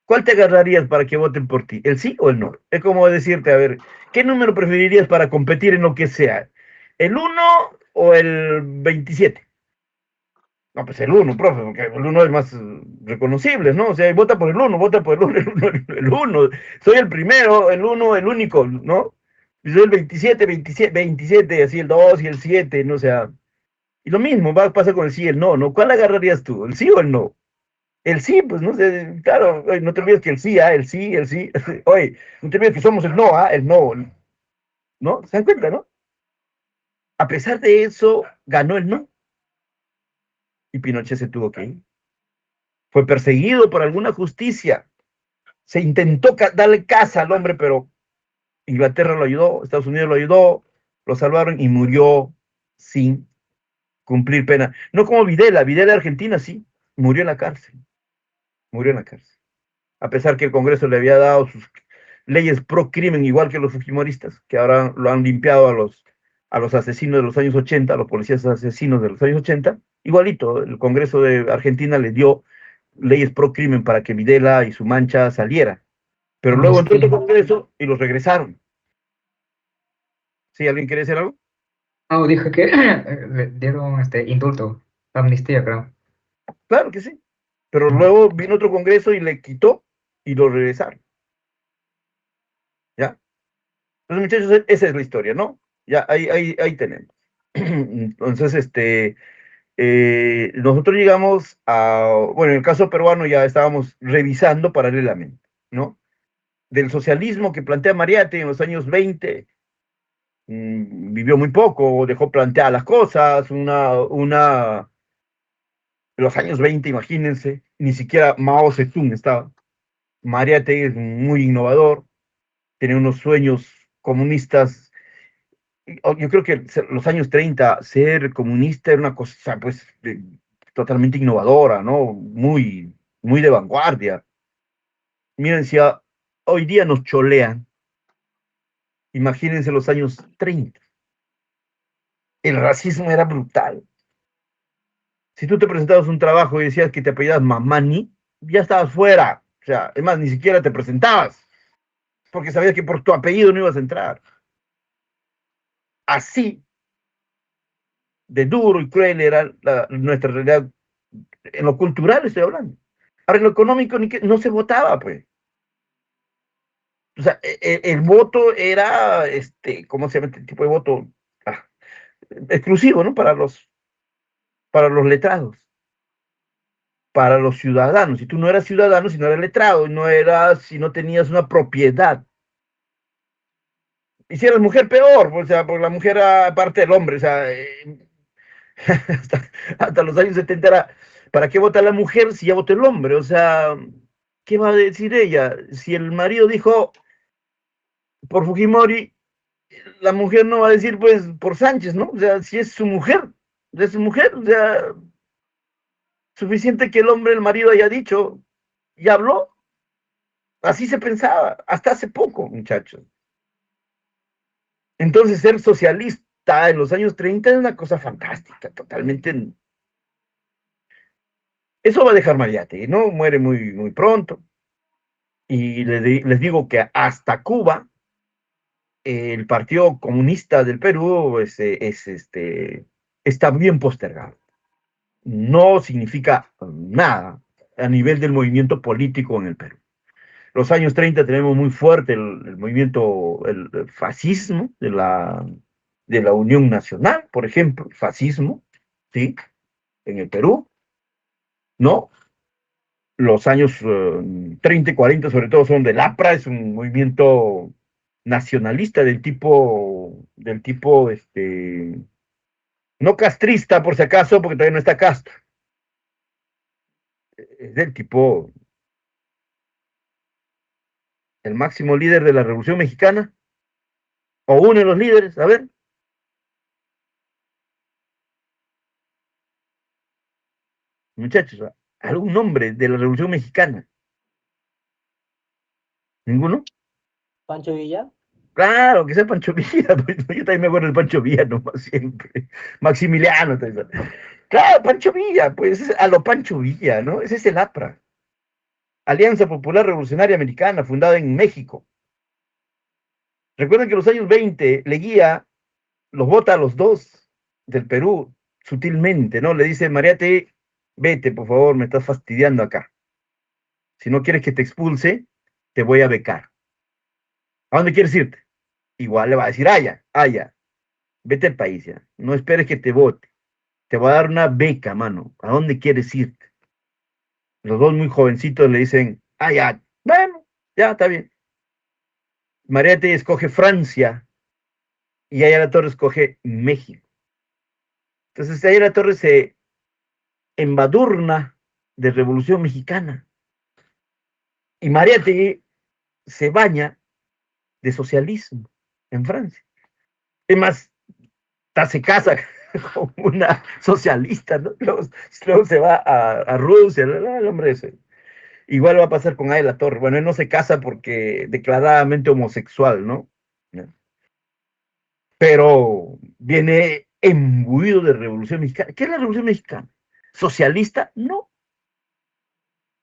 ¿cuál te agarrarías para que voten por ti? ¿El sí o el no? Es como decirte, a ver, ¿qué número preferirías para competir en lo que sea? ¿El 1 o el 27? No, pues el 1, profe, porque el 1 es más reconocible, ¿no? O sea, vota por el 1, vota por el 1, el 1. Soy el primero, el 1, el único, ¿no? Y soy el 27, 27, 27, así el 2 y el 7, ¿no? O sea, y lo mismo pasa con el sí y el no, ¿no? ¿Cuál agarrarías tú? ¿El sí o el no? El sí, pues no sé, claro, oye, no te olvides que el sí, el sí, el sí. Oye, no te olvides que somos el no, el no, ¿no? ¿Se dan cuenta, no? A pesar de eso, ganó el no. Y Pinochet se tuvo que ir. Fue perseguido por alguna justicia. Se intentó darle casa al hombre, pero Inglaterra lo ayudó, Estados Unidos lo ayudó, lo salvaron y murió sin cumplir pena. No como Videla de Argentina sí, murió en la cárcel. Murió en la cárcel. A pesar que el Congreso le había dado sus leyes pro crimen, igual que los fujimoristas, que ahora lo han limpiado a los asesinos de los años 80, a los policías asesinos de los años 80, igualito, el Congreso de Argentina le dio leyes pro crimen para que Videla y su mancha saliera. Pero luego entró otro Congreso y los regresaron. ¿Sí? ¿Alguien quiere decir algo? No, dije que le dieron indulto, amnistía, creo. Claro que sí. Pero luego vino otro Congreso y le quitó y lo regresaron. ¿Ya? Entonces, muchachos, esa es la historia, ¿no? Ya, ahí tenemos. Entonces, nosotros llegamos bueno, en el caso peruano ya estábamos revisando paralelamente, ¿no? Del socialismo que plantea Mariátegui en los años 20, vivió muy poco, dejó planteadas las cosas, los años 20, imagínense, ni siquiera Mao Zedong estaba. Mariátegui es muy innovador, tiene unos sueños comunistas. Yo creo que los años 30 ser comunista era una cosa, pues, totalmente innovadora, ¿no? Muy de vanguardia. Miren, si hoy día nos cholean, imagínense los años 30. El racismo era brutal. Si tú te presentabas un trabajo y decías que te apellidabas Mamani, ya estabas fuera. O sea, es más, ni siquiera te presentabas, porque sabías que por tu apellido no ibas a entrar. Así de duro y cruel era nuestra realidad. En lo cultural estoy hablando. Ahora, en lo económico no se votaba, pues. O sea, el voto era, ¿cómo se llama este tipo de voto? Ah, exclusivo, ¿no? Para los letrados, para los ciudadanos. Si tú no eras ciudadano, si no eras letrado, si no tenías una propiedad. Y si eras mujer, peor, o sea, porque la mujer era parte del hombre, o sea, hasta los años 70 era, ¿para qué vota la mujer si ya votó el hombre? O sea, ¿qué va a decir ella? Si el marido dijo por Fujimori, la mujer no va a decir pues por Sánchez, ¿no? O sea, si es su mujer, o sea, suficiente que el hombre, el marido haya dicho, y habló. Así se pensaba, hasta hace poco, muchachos. Entonces, ser socialista en los años 30 es una cosa fantástica, totalmente. Eso va a dejar Mariátegui, ¿no? Muere muy, muy pronto. Y les digo que hasta Cuba, el Partido Comunista del Perú está bien postergado. No significa nada a nivel del movimiento político en el Perú. Los años 30 tenemos muy fuerte el movimiento, el fascismo de la Unión Nacional, por ejemplo, el fascismo, ¿sí? En el Perú, ¿no? Los años 30 y 40 sobre todo son del APRA, es un movimiento nacionalista no castrista por si acaso, porque todavía no está Castro, es del tipo, el máximo líder de la Revolución Mexicana, o uno de los líderes, a ver, muchachos, algún nombre de la Revolución Mexicana, ¿ninguno? Pancho Villa. Claro, que sea Pancho Villa, pues, yo también me acuerdo de Pancho Villa nomás siempre, Maximiliano, claro, Pancho Villa, pues a lo Pancho Villa, ¿no? Ese es el APRA, Alianza Popular Revolucionaria Americana, fundada en México. Recuerden que en los años 20 Leguía los vota a los dos del Perú sutilmente, ¿no? Le dice, Mariátegui, vete, por favor, me estás fastidiando acá. Si no quieres que te expulse, te voy a becar. ¿A dónde quieres irte? Igual le va a decir, vete al país ya. No esperes que te vote. Te voy a dar una beca, mano. ¿A dónde quieres irte? Los dos muy jovencitos le dicen, ya, bueno, ya, está bien. Mariátegui escoge Francia y Ayala Torres escoge México. Entonces Ayala Torres se embadurna de Revolución Mexicana y Mariátegui se baña de socialismo en Francia. Es más, se casa con una socialista, ¿no? Luego se va a Rusia, el hombre ese. Igual va a pasar con Ayala Torre. Bueno, él no se casa porque declaradamente homosexual, ¿no? Pero viene imbuido de Revolución Mexicana. ¿Qué es la Revolución Mexicana? ¿Socialista? No.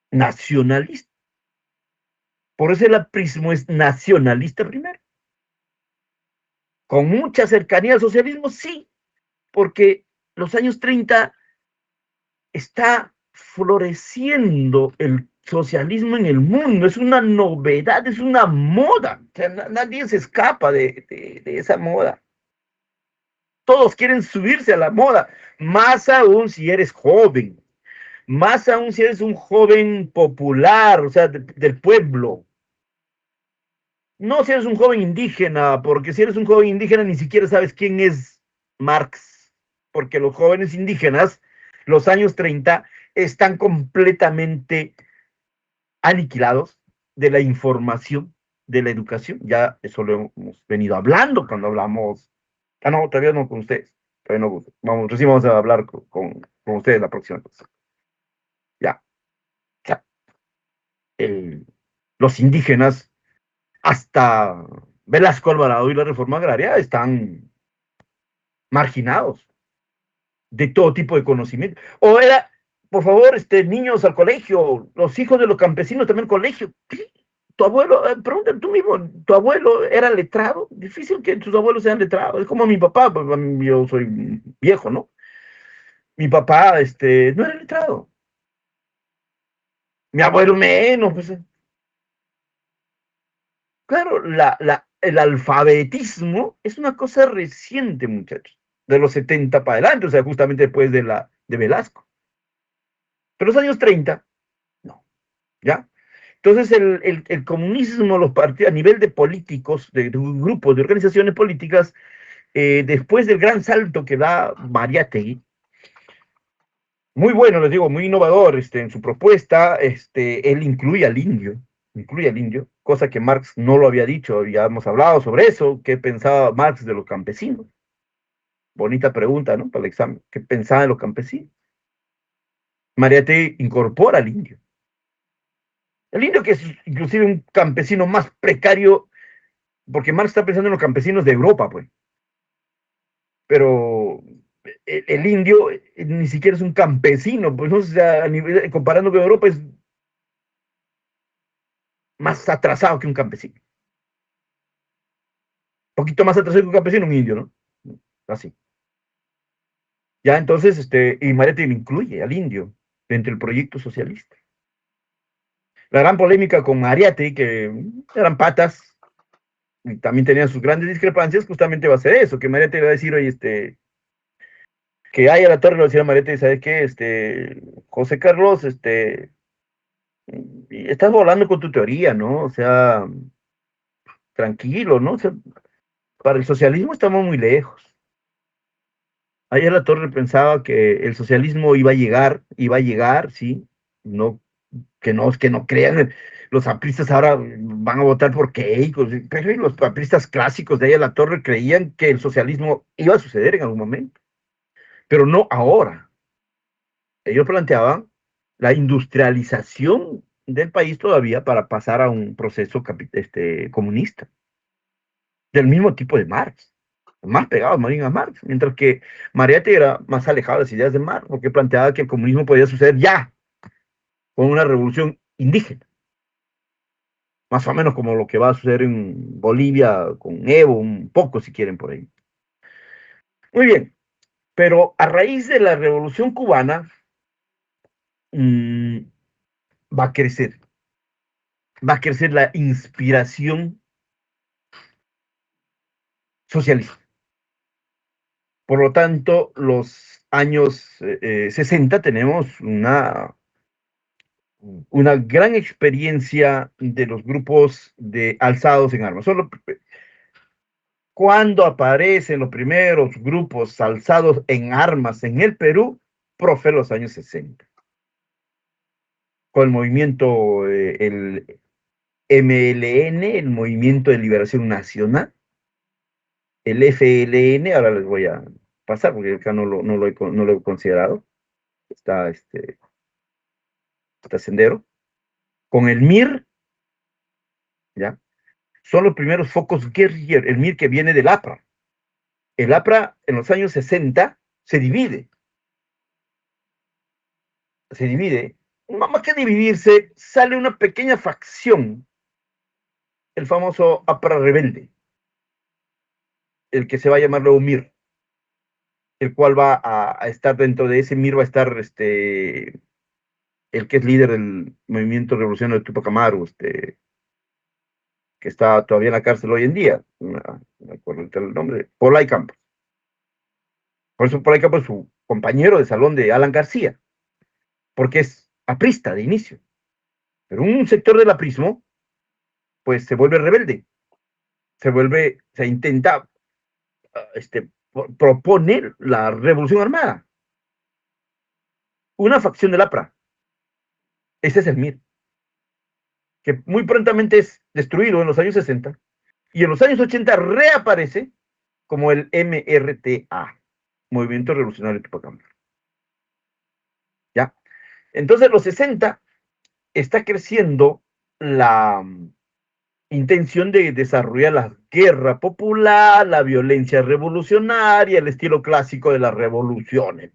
Nacionalista. Por eso el aprismo es nacionalista primero. Con mucha cercanía al socialismo, sí, porque los años 30 está floreciendo el socialismo en el mundo, es una novedad, es una moda, o sea, nadie se escapa de esa moda. Todos quieren subirse a la moda, más aún si eres joven, más aún si eres un joven popular, o sea, del pueblo. No si eres un joven indígena, porque si eres un joven indígena ni siquiera sabes quién es Marx, porque los jóvenes indígenas, los años 30, están completamente aniquilados de la información, de la educación. Ya eso lo hemos venido hablando cuando hablamos. No, todavía no con ustedes. Todavía no, recién vamos a hablar con ustedes la próxima cosa. Ya. Ya. Los indígenas, hasta Velasco Alvarado y la reforma agraria, están marginados de todo tipo de conocimiento. O era, por favor, niños al colegio, los hijos de los campesinos también al colegio. ¿Qué? Tu abuelo, pregúntale tú mismo, ¿tu abuelo era letrado? Difícil que tus abuelos sean letrados. Es como mi papá, pues, yo soy viejo, ¿no? Mi papá, no era letrado. Mi abuelo menos, pues. Claro, el alfabetismo es una cosa reciente, muchachos, de los 70 para adelante, o sea, justamente después de Velasco. Pero los años 30, no, ¿ya? Entonces el comunismo, los partidos, a nivel de políticos, de grupos, de organizaciones políticas, después del gran salto que da Mariátegui, muy bueno, les digo, muy innovador en su propuesta, él incluye al indio, cosa que Marx no lo había dicho, habíamos hablado sobre eso, qué pensaba Marx de los campesinos. Bonita pregunta, ¿no? Para el examen, ¿qué pensaba de los campesinos? Mariátegui incorpora al indio. El indio, que es inclusive un campesino más precario, porque Marx está pensando en los campesinos de Europa, pues. Pero el indio ni siquiera es un campesino, pues no, o sea, comparando con Europa es más atrasado que un campesino. Un poquito más atrasado que un campesino, un indio, ¿no? Así. Ya entonces, y Mariette incluye al indio dentro del proyecto socialista. La gran polémica con Mariette, que eran patas, y también tenían sus grandes discrepancias, justamente va a ser eso, que Mariette va a decir, oye, que haya la torre, le va a decir a Mariette, ¿sabes qué? José Carlos, y estás volando con tu teoría, ¿no? O sea, tranquilo, ¿no? O sea, para el socialismo estamos muy lejos. Ayer la Torre pensaba que el socialismo iba a llegar, sí, no, que no crean, los apristas ahora van a votar por Keiko, pero los apristas clásicos de ayer la Torre creían que el socialismo iba a suceder en algún momento, pero no ahora. Ellos planteaban la industrialización del país todavía para pasar a un proceso comunista, del mismo tipo de Marx, más pegado más bien a Marx, mientras que Mariette era más alejado de las ideas de Marx, porque planteaba que el comunismo podía suceder ya, con una revolución indígena, más o menos como lo que va a suceder en Bolivia con Evo, un poco si quieren por ahí. Muy bien, pero a raíz de la revolución cubana, mmm, va a crecer, va a crecer la inspiración socialista. Por lo tanto, los años 60 tenemos una gran experiencia de los grupos de alzados en armas. Solo cuando aparecen los primeros grupos alzados en armas en el Perú, fue los años 60, con el movimiento, el MLN, el Movimiento de Liberación Nacional, el FLN, ahora les voy a pasar porque acá no lo he considerado, está, está Sendero, con el MIR, ¿ya? Son los primeros focos guerrilleros, el MIR que viene del APRA. El APRA en los años 60 se divide, más que dividirse, sale una pequeña facción, el famoso APRA rebelde, el que se va a llamar luego MIR, el cual va a estar dentro de ese MIR, va a estar el que es líder del movimiento revolucionario de Tupac Amaru, que está todavía en la cárcel hoy en día, no me acuerdo el nombre, Polay Campos. Por eso Polay Campos es su compañero de salón de Alan García, porque es aprista de inicio. Pero un sector del aprismo, pues se vuelve rebelde, se intenta proponer la revolución armada. Una facción del APRA, ese es el MIR, que muy prontamente es destruido en los años 60 y en los años 80 reaparece como el MRTA, Movimiento Revolucionario Tupac Amaru. ¿Ya? Entonces, en los 60 está creciendo la intención de desarrollar la guerra popular, la violencia revolucionaria, el estilo clásico de las revoluciones.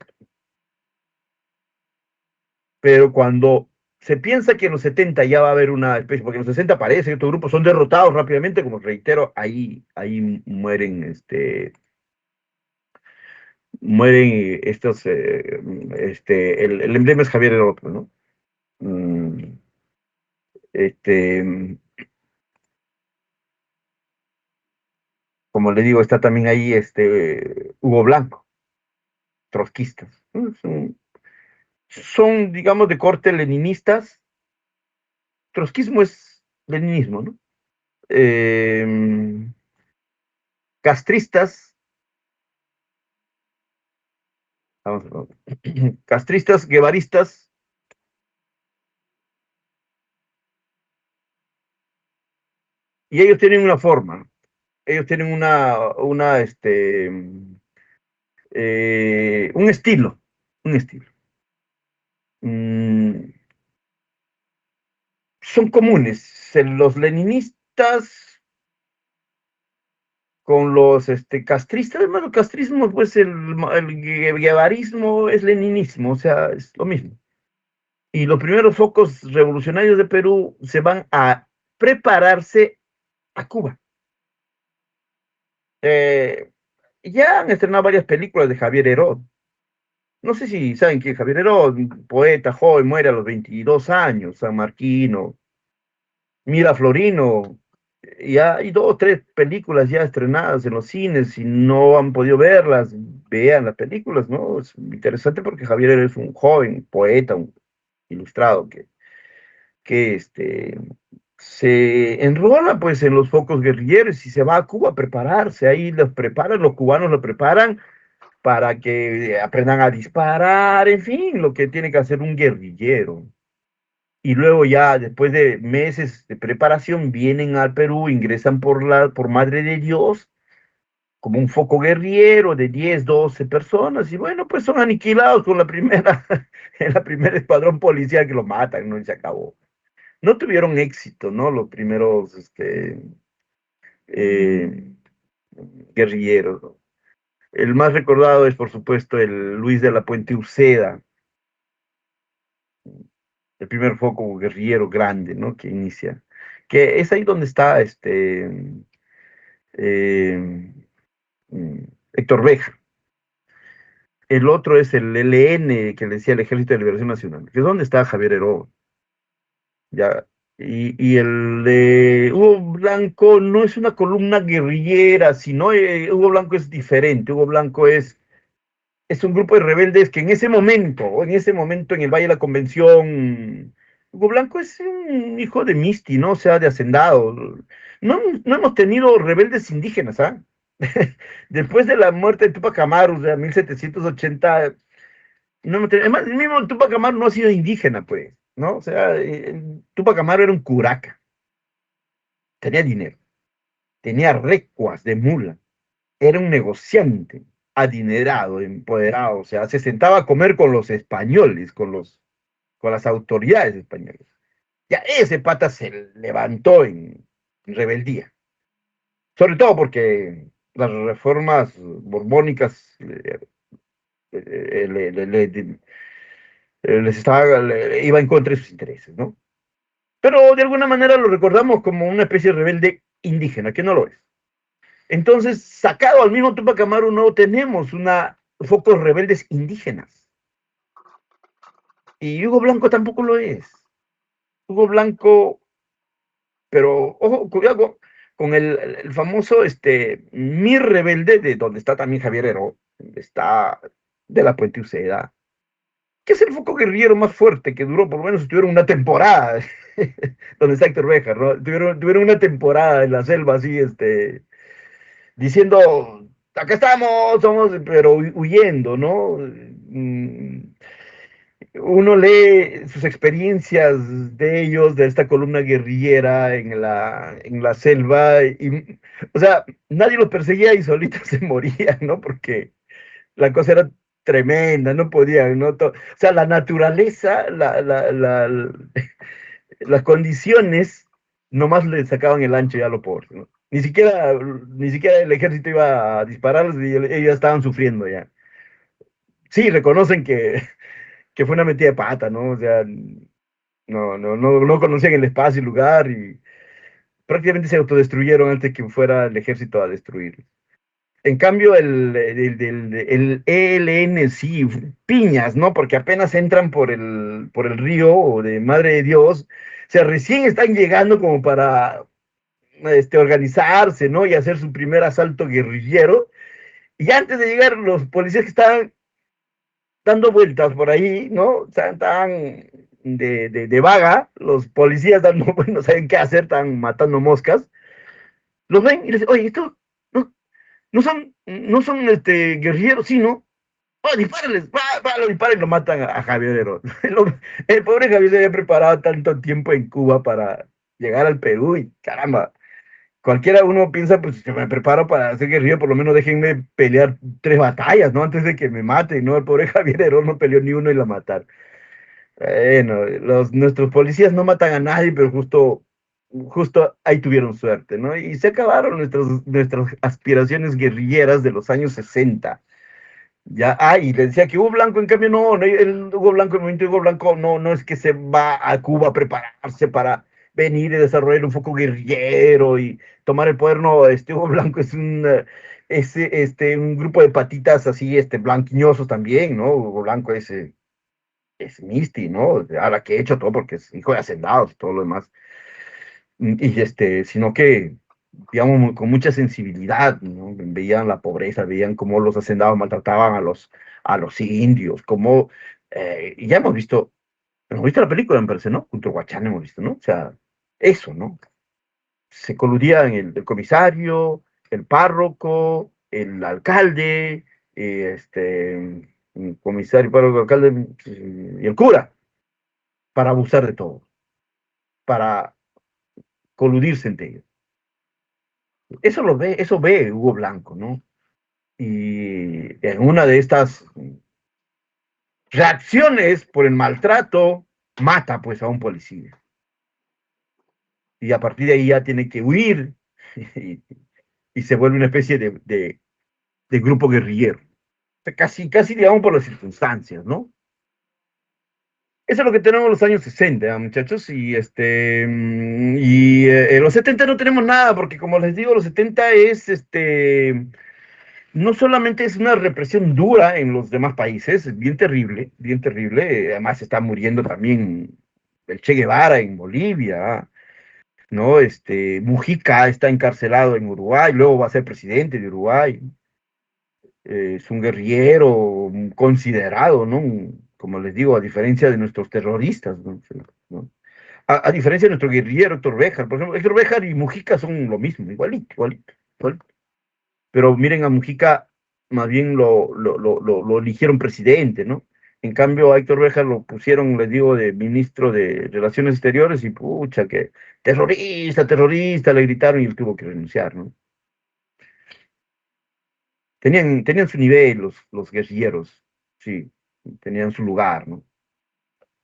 Pero cuando se piensa que en los 70 ya va a haber una especie, porque en los 60 aparece, estos grupos son derrotados rápidamente, como reitero, ahí mueren, mueren estos, el emblema es Javier el Otro, ¿no? Mm, este, como le digo, está también ahí Hugo Blanco, trotskistas, ¿no? Son, digamos, de corte leninistas. Trotskismo es leninismo, ¿no? Eh, castristas, vamos, castristas, guevaristas, y ellos tienen una forma, ellos tienen un estilo, un estilo. Mm, son comunes. Los leninistas con los castristas, bueno, castrismo, pues el guevarismo es leninismo, o sea, es lo mismo. Y los primeros focos revolucionarios de Perú se van a prepararse a Cuba. Ya han estrenado varias películas de Javier Heró. No sé si saben que Javier Heró, poeta joven, muere a los 22 años, San Marquino, Mira Florino. Ya hay 2 o 3 películas ya estrenadas en los cines. Si no han podido verlas, vean las películas, ¿no? Es interesante porque Javier Heró es un joven poeta, un ilustrado que se enrola pues en los focos guerrilleros y se va a Cuba a prepararse. Ahí los preparan, los cubanos lo preparan para que aprendan a disparar, en fin, lo que tiene que hacer un guerrillero. Y luego ya, después de meses de preparación, vienen al Perú, ingresan por Madre de Dios, como un foco guerrillero de 10 12 personas, y bueno, pues son aniquilados con la primera, en la primera escuadrón policial que lo matan, ¿no? Y se acabó. No tuvieron éxito, ¿no? Los primeros eh, guerrilleros, ¿no? El más recordado es, por supuesto, el Luis de la Puente Uceda, el primer foco guerrillero grande, ¿no? Que inicia. Que es ahí donde está eh, mm, Héctor Beja. El otro es el ELN, que le decía el Ejército de Liberación Nacional, que es donde está Javier Heró. Ya. Y el de Hugo Blanco no es una columna guerrillera, sino Hugo Blanco es diferente. Hugo Blanco es un grupo de rebeldes que en el Valle de la Convención, Hugo Blanco es un hijo de Misti, ¿no? O sea, de hacendado. No, no hemos tenido rebeldes indígenas, ¿ah? Después de la muerte de Tupac Amaru, o sea, 1780, no hemos tenido, además, el mismo Tupac Amaru no ha sido indígena, pues, ¿no? O sea, Tupac Amaru era un curaca, tenía dinero, tenía recuas de mula, era un negociante, adinerado, empoderado, o sea, se sentaba a comer con los españoles, con las autoridades españolas. Ya ese pata se levantó en rebeldía, sobre todo porque las reformas borbónicas iba en contra de sus intereses, ¿no? Pero de alguna manera lo recordamos como una especie de rebelde indígena, que no lo es. Entonces, sacado al mismo Tupac Amaru, no tenemos focos rebeldes indígenas. Y Hugo Blanco tampoco lo es. Hugo Blanco, pero ojo, cuidado con el famoso Mi Rebelde, de donde está también Javier Heró, donde está de la Puente Uceda, que es el foco guerrillero más fuerte, que duró por lo menos, tuvieron una temporada, donde está Héctor Béjar, ¿no? Tuvieron una temporada en la selva así, diciendo, acá estamos, somos, pero huyendo, ¿no? Uno lee sus experiencias de ellos, de esta columna guerrillera en la selva, o sea, nadie los perseguía y solitos se morían, ¿no? Porque la cosa era tremenda, no podían, ¿no? O sea, la naturaleza, las condiciones, nomás le sacaban el ancho ya a lo pobres, ¿no? Ni siquiera el ejército iba a dispararles y ellos ya estaban sufriendo ya. Sí, reconocen que fue una metida de pata, ¿no? O sea, no conocían el espacio y lugar y prácticamente se autodestruyeron antes que fuera el ejército a destruirlos. En cambio, el ELN sí, piñas, ¿no? Porque apenas entran por el río o de Madre de Dios, o sea, recién están llegando como para organizarse, ¿no? Y hacer su primer asalto guerrillero. Y antes de llegar, los policías que estaban dando vueltas por ahí, ¿no? Estaban de vaga, los policías dando, no saben qué hacer, están matando moscas. Los ven y les dicen, oye, esto no son guerrilleros, sí, ¿no? Oh, dispárenles, lo disparan y lo matan a Javier Heró. El pobre Javier se había preparado tanto tiempo en Cuba para llegar al Perú y caramba, cualquiera uno piensa, pues si me preparo para ser guerrillero, por lo menos déjenme pelear 3 batallas, ¿no? Antes de que me maten, ¿no? El pobre Javier Heró no peleó ni uno y la mataron. Bueno, nuestros policías no matan a nadie, pero justo ahí tuvieron suerte, ¿no? Y se acabaron nuestras aspiraciones guerrilleras de los años 60. Ya, y le decía que Hugo Blanco, en cambio, no, el Hugo Blanco, el movimiento de Hugo Blanco, no es que se va a Cuba a prepararse para venir y desarrollar un foco guerrillero y tomar el poder, no, Hugo Blanco es un grupo de patitas así, blanquiñosos también, ¿no? Hugo Blanco es Misty, ¿no? A la que he hecho todo porque es hijo de hacendados y todo lo demás. Sino que, digamos, con mucha sensibilidad, ¿no? Veían la pobreza, veían cómo los hacendados maltrataban a los indios, cómo, y ya hemos visto la película, me parece, ¿no? Junto a Guachán hemos visto, ¿no? O sea, eso, ¿no? Se coludían el comisario, el párroco, el alcalde, el comisario, párroco, alcalde y el cura, para abusar de todo, para coludirse entre ellos. Eso ve Hugo Blanco, ¿no? Y en una de estas reacciones por el maltrato, mata pues a un policía. Y a partir de ahí ya tiene que huir y se vuelve una especie de grupo guerrillero. O sea, casi digamos por las circunstancias, ¿no? Eso es lo que tenemos en los años 60, muchachos, y los 70 no tenemos nada, porque como les digo, los 70 no solamente es una represión dura en los demás países, es bien terrible, además está muriendo también el Che Guevara en Bolivia, ¿no? Mujica está encarcelado en Uruguay, luego va a ser presidente de Uruguay, es un guerrillero considerado, ¿no? Como les digo, a diferencia de nuestros terroristas, ¿no? ¿No? A diferencia de nuestro guerrillero Héctor Béjar, por ejemplo, Héctor Béjar y Mujica son lo mismo, igualito. Pero miren a Mujica, más bien lo eligieron presidente, ¿no? En cambio, a Héctor Béjar lo pusieron, les digo, de ministro de Relaciones Exteriores y pucha, que terrorista, le gritaron y él tuvo que renunciar, ¿no? Tenían su nivel los guerrilleros, sí, tenían su lugar, ¿no?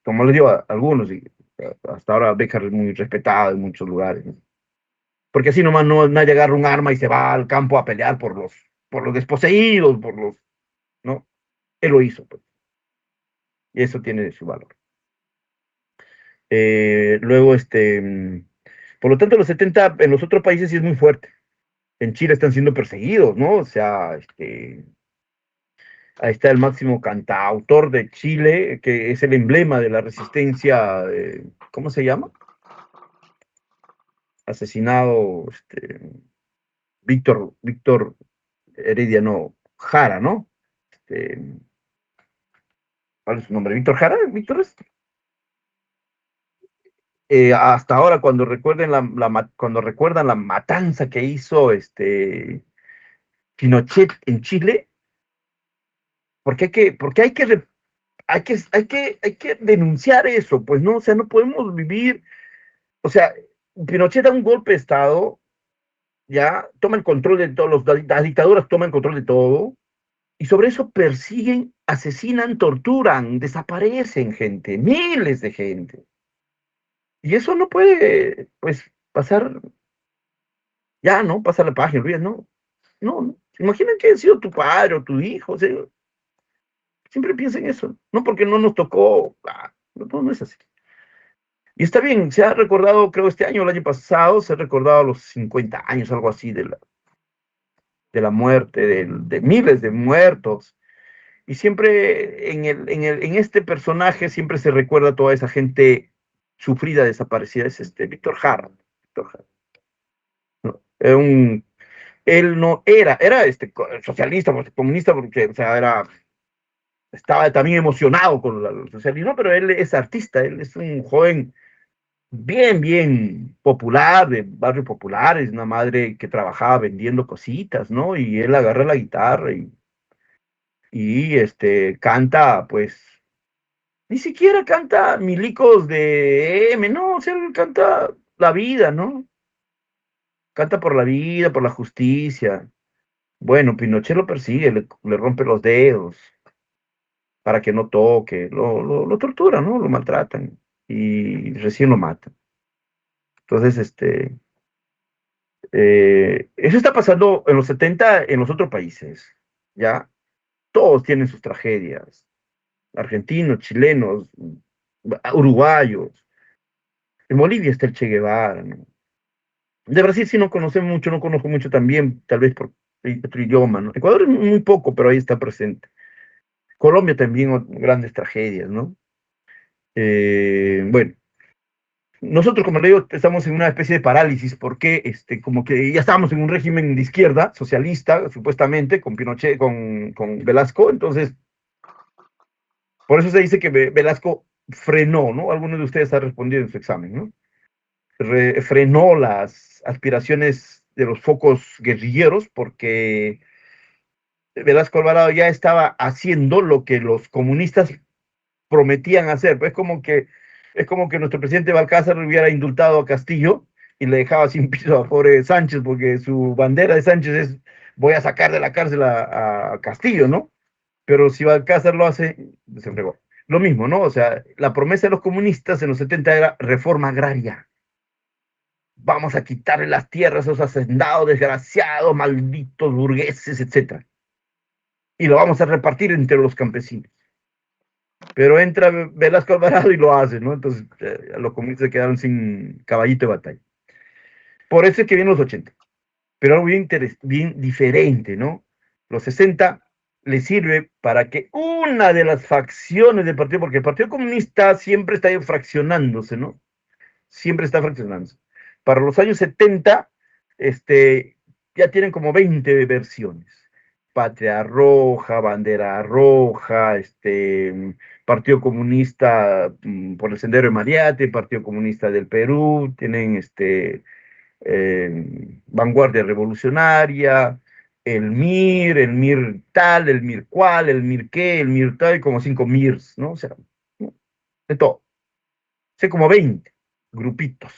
Como les digo a algunos, y hasta ahora Béjar es muy respetado en muchos lugares, ¿no? Porque así nomás no nadie agarra un arma y se va al campo a pelear por los desposeídos, ¿no? Él lo hizo, pues, y eso tiene su valor. Luego, por lo tanto, los 70 en los otros países sí es muy fuerte. En Chile están siendo perseguidos, ¿no? O sea, ahí está el máximo cantautor de Chile, que es el emblema de la resistencia, ¿cómo se llama? Asesinado, Víctor Heredia, no, Jara, ¿no? ¿Cuál es su nombre? ¿Víctor Jara? ¿Víctor es? Hasta ahora, cuando recuerdan la matanza que hizo Pinochet en Chile, porque hay que denunciar eso, pues no, o sea, no podemos vivir, o sea, Pinochet da un golpe de Estado, ya toma el control de todos las dictaduras toman control de todo, y sobre eso persiguen, asesinan, torturan, desaparecen gente, miles de gente. Y eso no puede, pues, pasar, ya, ¿no? Pasar la página, olvida, no. No. Imaginen que ha sido tu padre o tu hijo, o sea, siempre piensa en eso, no porque no nos tocó, no es así. Y está bien, se ha recordado, creo, este año, el año pasado, se ha recordado los 50 años, algo así, de la muerte, de miles de muertos. Y siempre en este personaje siempre se recuerda a toda esa gente sufrida, desaparecida, es Víctor Jara. Víctor Jara, ¿no? Él no era socialista, comunista, porque, o sea, estaba también emocionado con el socialismo, pero él es artista, él es un joven bien, bien popular, de barrio popular, es una madre que trabajaba vendiendo cositas, ¿no? Y él agarra la guitarra y canta, pues, ni siquiera canta milicos de M, no, o sea, él canta la vida, ¿no? Canta por la vida, por la justicia. Bueno, Pinochet lo persigue, le rompe los dedos, para que no toque, lo torturan, ¿no? Lo maltratan y recién lo matan. Entonces, eso está pasando en los 70 en los otros países, ¿ya? Todos tienen sus tragedias, argentinos, chilenos, uruguayos. En Bolivia está el Che Guevara, ¿no? De Brasil sí no conocemos mucho, no conozco mucho también, tal vez por otro idioma, ¿no? Ecuador es muy poco, pero ahí está presente. Colombia también, grandes tragedias, ¿no? Bueno, nosotros, como le digo, estamos en una especie de parálisis, porque como que ya estábamos en un régimen de izquierda, socialista, supuestamente, con Pinochet, con Velasco, entonces, por eso se dice que Velasco frenó, ¿no? Algunos de ustedes han respondido en su examen, ¿no? Frenó las aspiraciones de los focos guerrilleros, porque Velasco Alvarado ya estaba haciendo lo que los comunistas prometían hacer. Es como que nuestro presidente Balcázar hubiera indultado a Castillo y le dejaba sin piso a pobre Sánchez, porque su bandera de Sánchez es: voy a sacar de la cárcel a Castillo, ¿no? Pero si Balcázar lo hace, se entregó. Lo mismo, ¿no? O sea, la promesa de los comunistas en los 70 era reforma agraria. Vamos a quitarle las tierras a esos hacendados, desgraciados, malditos burgueses, etc. Y lo vamos a repartir entre los campesinos. Pero entra Velasco Alvarado y lo hace, ¿no? Entonces, los comunistas se quedaron sin caballito de batalla. Por eso es que vienen los 80. Pero algo bien diferente, ¿no? Los 60 le sirve para que una de las facciones del partido, porque el Partido Comunista siempre está fraccionándose, ¿no? Siempre está fraccionándose. Para los años 70, ya tienen como 20 versiones. Patria Roja, Bandera Roja, Partido Comunista por el Sendero de Mariate, Partido Comunista del Perú, tienen Vanguardia Revolucionaria, el MIR tal, el MIR cual, el MIR qué, el MIR tal, como 5 MIRs, ¿no? O sea, de todo. Sé como 20 grupitos.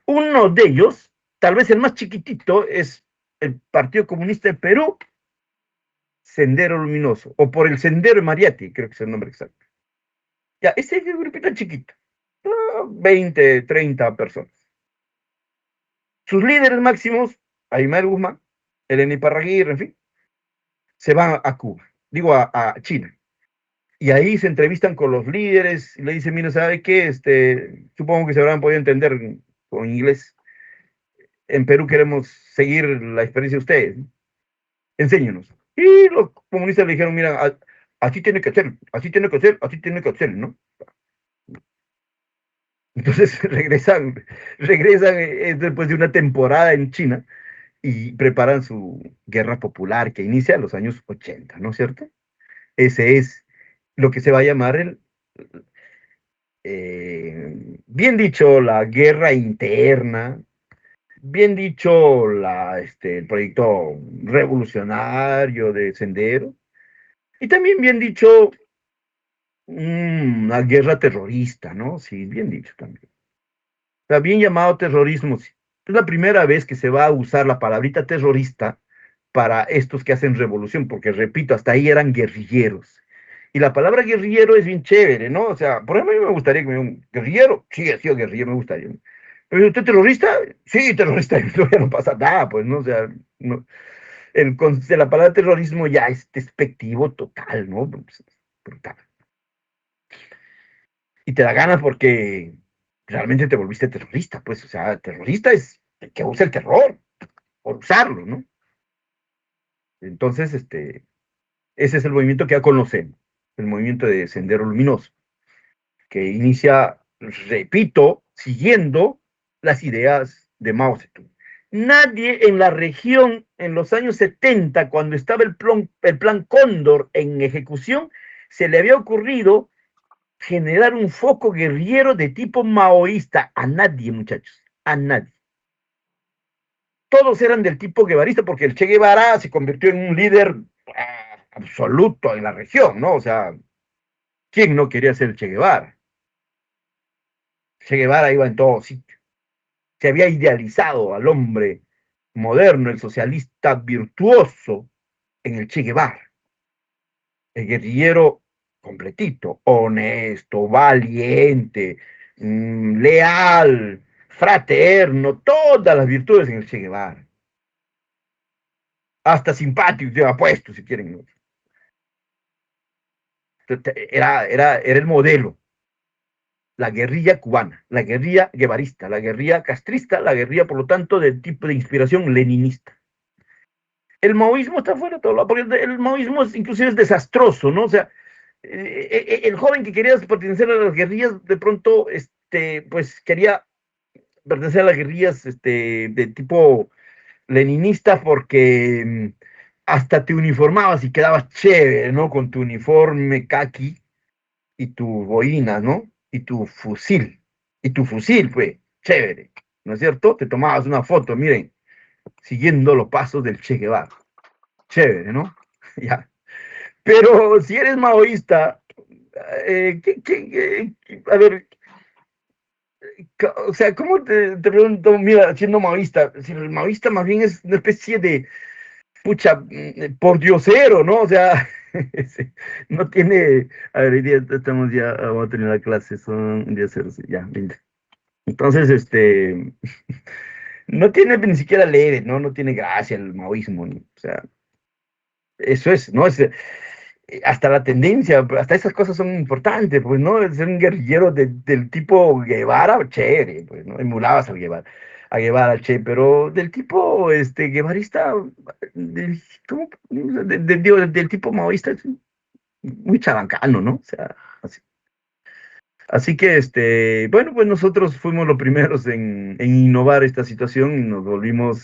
Uno de ellos, tal vez el más chiquitito, es el Partido Comunista del Perú, Sendero Luminoso, o por el Sendero de Mariate, creo que es el nombre exacto. Ya, ese es el grupito chiquito, 20, 30 personas. Sus líderes máximos, Aymar Guzmán, Eleni Parraguirre, en fin, se van a Cuba, digo a China. Y ahí se entrevistan con los líderes y le dicen: mira, ¿sabe qué? Supongo que se habrán podido entender con inglés. En Perú queremos seguir la experiencia de ustedes, ¿no? Enséñenos. Y los comunistas le dijeron: mira, así tiene que ser, así tiene que ser, así tiene que ser, ¿no? Entonces regresan después de una temporada en China y preparan su guerra popular que inicia en los años 80, ¿no es cierto? Ese es lo que se va a llamar bien dicho, la guerra interna, bien dicho, el proyecto revolucionario de Sendero, y también bien dicho, una guerra terrorista, ¿no? Sí, bien dicho también. Está bien llamado terrorismo. Sí. Es la primera vez que se va a usar la palabrita terrorista para estos que hacen revolución, porque repito, hasta ahí eran guerrilleros. Y la palabra guerrillero es bien chévere, ¿no? O sea, por ejemplo, a mí me gustaría que me digan: un guerrillero, sí, ha sido guerrillero, me gustaría. ¿Pero usted terrorista? Sí, terrorista, ya no pasa nada, pues, ¿no? O sea, no, la palabra terrorismo ya es despectivo total, ¿no? Pues, brutal. Y te da ganas porque realmente te volviste terrorista, pues, o sea, terrorista es el que usa el terror, por usarlo, ¿no? Entonces, ese es el movimiento que ya conocemos, el movimiento de Sendero Luminoso, que inicia, repito, siguiendo las ideas de Mao Zedong. Nadie en la región en los años 70, cuando estaba el plan Cóndor en ejecución, se le había ocurrido generar un foco guerrillero de tipo maoísta. A nadie, muchachos, a nadie. Todos eran del tipo guevarista, porque el Che Guevara se convirtió en un líder absoluto en la región, ¿no? O sea, ¿quién no quería ser Che Guevara? Che Guevara iba en todo sitio. Se había idealizado al hombre moderno, el socialista virtuoso, en el Che Guevara. El guerrillero completito, honesto, valiente, leal, fraterno, todas las virtudes en el Che Guevara. Hasta simpático, te apuesto, si quieren, ¿no? Era el modelo, la guerrilla cubana, la guerrilla guevarista, la guerrilla castrista, la guerrilla, por lo tanto, del tipo de inspiración leninista. El maoísmo está fuera de todo lado, porque el maoísmo inclusive es desastroso, ¿no? O sea, el joven que quería pertenecer a las guerrillas, de pronto, pues quería pertenecer a las guerrillas, de tipo leninista, porque hasta te uniformabas y quedabas chévere, ¿no? Con tu uniforme kaki y tu boina, ¿no? Y tu fusil. Y tu fusil fue chévere, ¿no es cierto? Te tomabas una foto, miren, siguiendo los pasos del Che Guevara. Chévere, ¿no? Ya. Pero si eres maoísta, a ver, o sea, ¿cómo te pregunto, mira, siendo maoísta? Si el maoísta más bien es una especie de, pucha, por diosero, ¿no? O sea, no tiene, a ver, hoy día estamos ya, vamos a tener la clase, son 10 ceros, ya, 20. Entonces, no tiene ni siquiera leve, ¿no? No tiene gracia el maoísmo, ¿no? O sea, eso es, ¿no? Hasta la tendencia, hasta esas cosas son importantes, pues, ¿no? Ser un guerrillero del tipo Guevara, chévere, pues, ¿no? Emulabas a Guevara, che, pero del tipo, guevarista, ¿cómo? Digo, del tipo maoísta, es muy chabacano, ¿no? O sea, así. Así que, bueno, pues nosotros fuimos los primeros en innovar esta situación y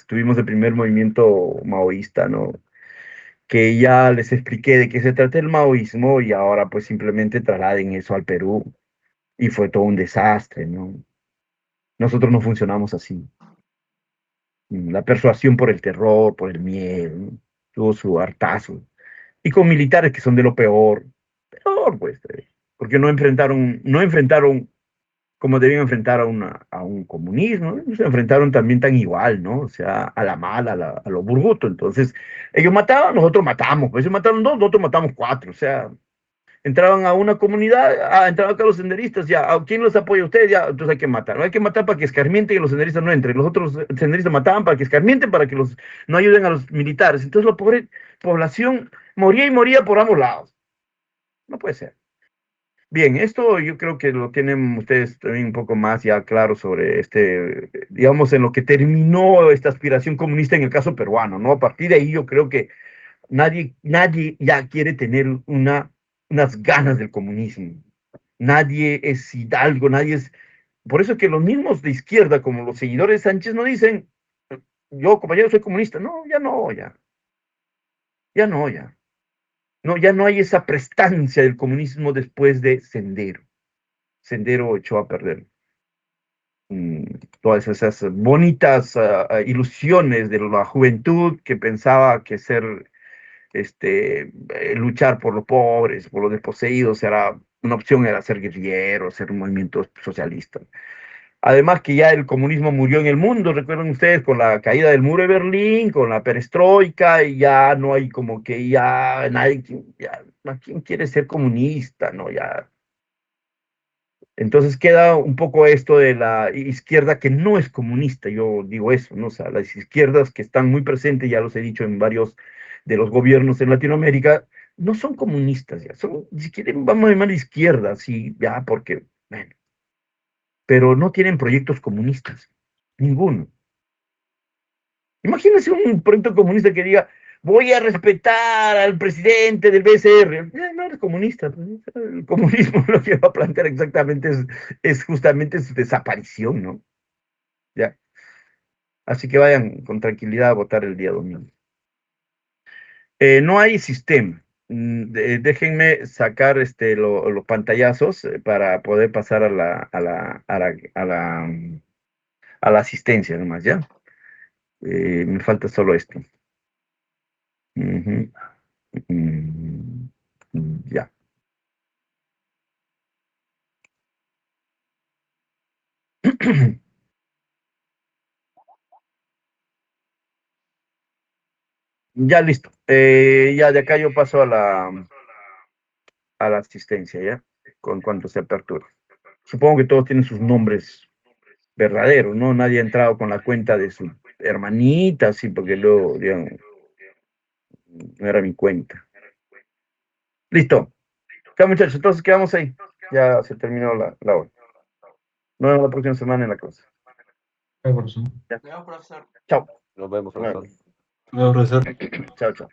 tuvimos el primer movimiento maoísta, ¿no? Que ya les expliqué de qué se trata el maoísmo y ahora pues simplemente trasladen eso al Perú y fue todo un desastre, ¿no? Nosotros no funcionamos así. La persuasión por el terror, por el miedo, ¿no? Tuvo su hartazo. Y con militares que son de lo peor pues, porque no enfrentaron como debían enfrentar a un comunismo, ¿no? Se enfrentaron también tan igual, ¿no? O sea, a la mala, a lo burguto. Entonces, ellos mataban, nosotros matamos, pues ellos mataron dos, nosotros matamos cuatro. O sea, entraban a una comunidad, entraban acá los senderistas, ya, ¿a quién los apoya ustedes? Ya, entonces hay que matar. No hay que matar para que escarmienten y los senderistas no entren. Los otros senderistas mataban para que escarmienten, para que no ayuden a los militares. Entonces la pobre población moría y moría por ambos lados. No puede ser. Bien, esto yo creo que lo tienen ustedes también un poco más ya claro sobre digamos, en lo que terminó esta aspiración comunista en el caso peruano, ¿no? A partir de ahí yo creo que nadie ya quiere tener unas ganas del comunismo. Nadie es hidalgo, nadie es... Por eso que los mismos de izquierda, como los seguidores de Sánchez, no dicen, yo, compañero, soy comunista. No, ya no, ya no, ya. No, ya no hay esa prestancia del comunismo después de Sendero. Sendero echó a perder mm, todas esas bonitas ilusiones de la juventud que pensaba que luchar por los pobres, por los desposeídos, una opción era ser guerrillero, ser un movimiento socialista. Además que ya el comunismo murió en el mundo, recuerden ustedes, con la caída del muro de Berlín, con la perestroika, y ya no hay como que ya nadie, ya, ¿quién quiere ser comunista? No, ya. Entonces queda un poco esto de la izquierda que no es comunista, yo digo eso, ¿no? O sea, las izquierdas que están muy presentes, ya los he dicho en varios de los gobiernos en Latinoamérica, no son comunistas ya, si quieren, vamos a llamar izquierdas, sí, ya, porque, bueno, pero no tienen proyectos comunistas, ninguno. Imagínense un proyecto comunista que diga, voy a respetar al presidente del BCR. No eres comunista. Pues, el comunismo lo que va a plantear exactamente es justamente su desaparición, ¿no? Ya. Así que vayan con tranquilidad a votar el día domingo. No hay sistema. Déjenme sacar los pantallazos para poder pasar a la asistencia nomás, ¿ya? Me falta solo esto. Ujú. Mm, ya. Ya listo. Ya de acá yo paso a la asistencia, ¿ya? Con cuanto se apertura. Supongo que todos tienen sus nombres verdaderos, ¿no? Nadie ha entrado con la cuenta de su hermanita, así, porque luego, digamos, no era mi cuenta. Listo. Ya, muchachos, entonces quedamos ahí. Ya se terminó la hora. Nos vemos la próxima semana en la clase. Ay, profesor. No, profesor. Chao. Nos vemos, Bueno. profesor. No, profesor. Chao, chao.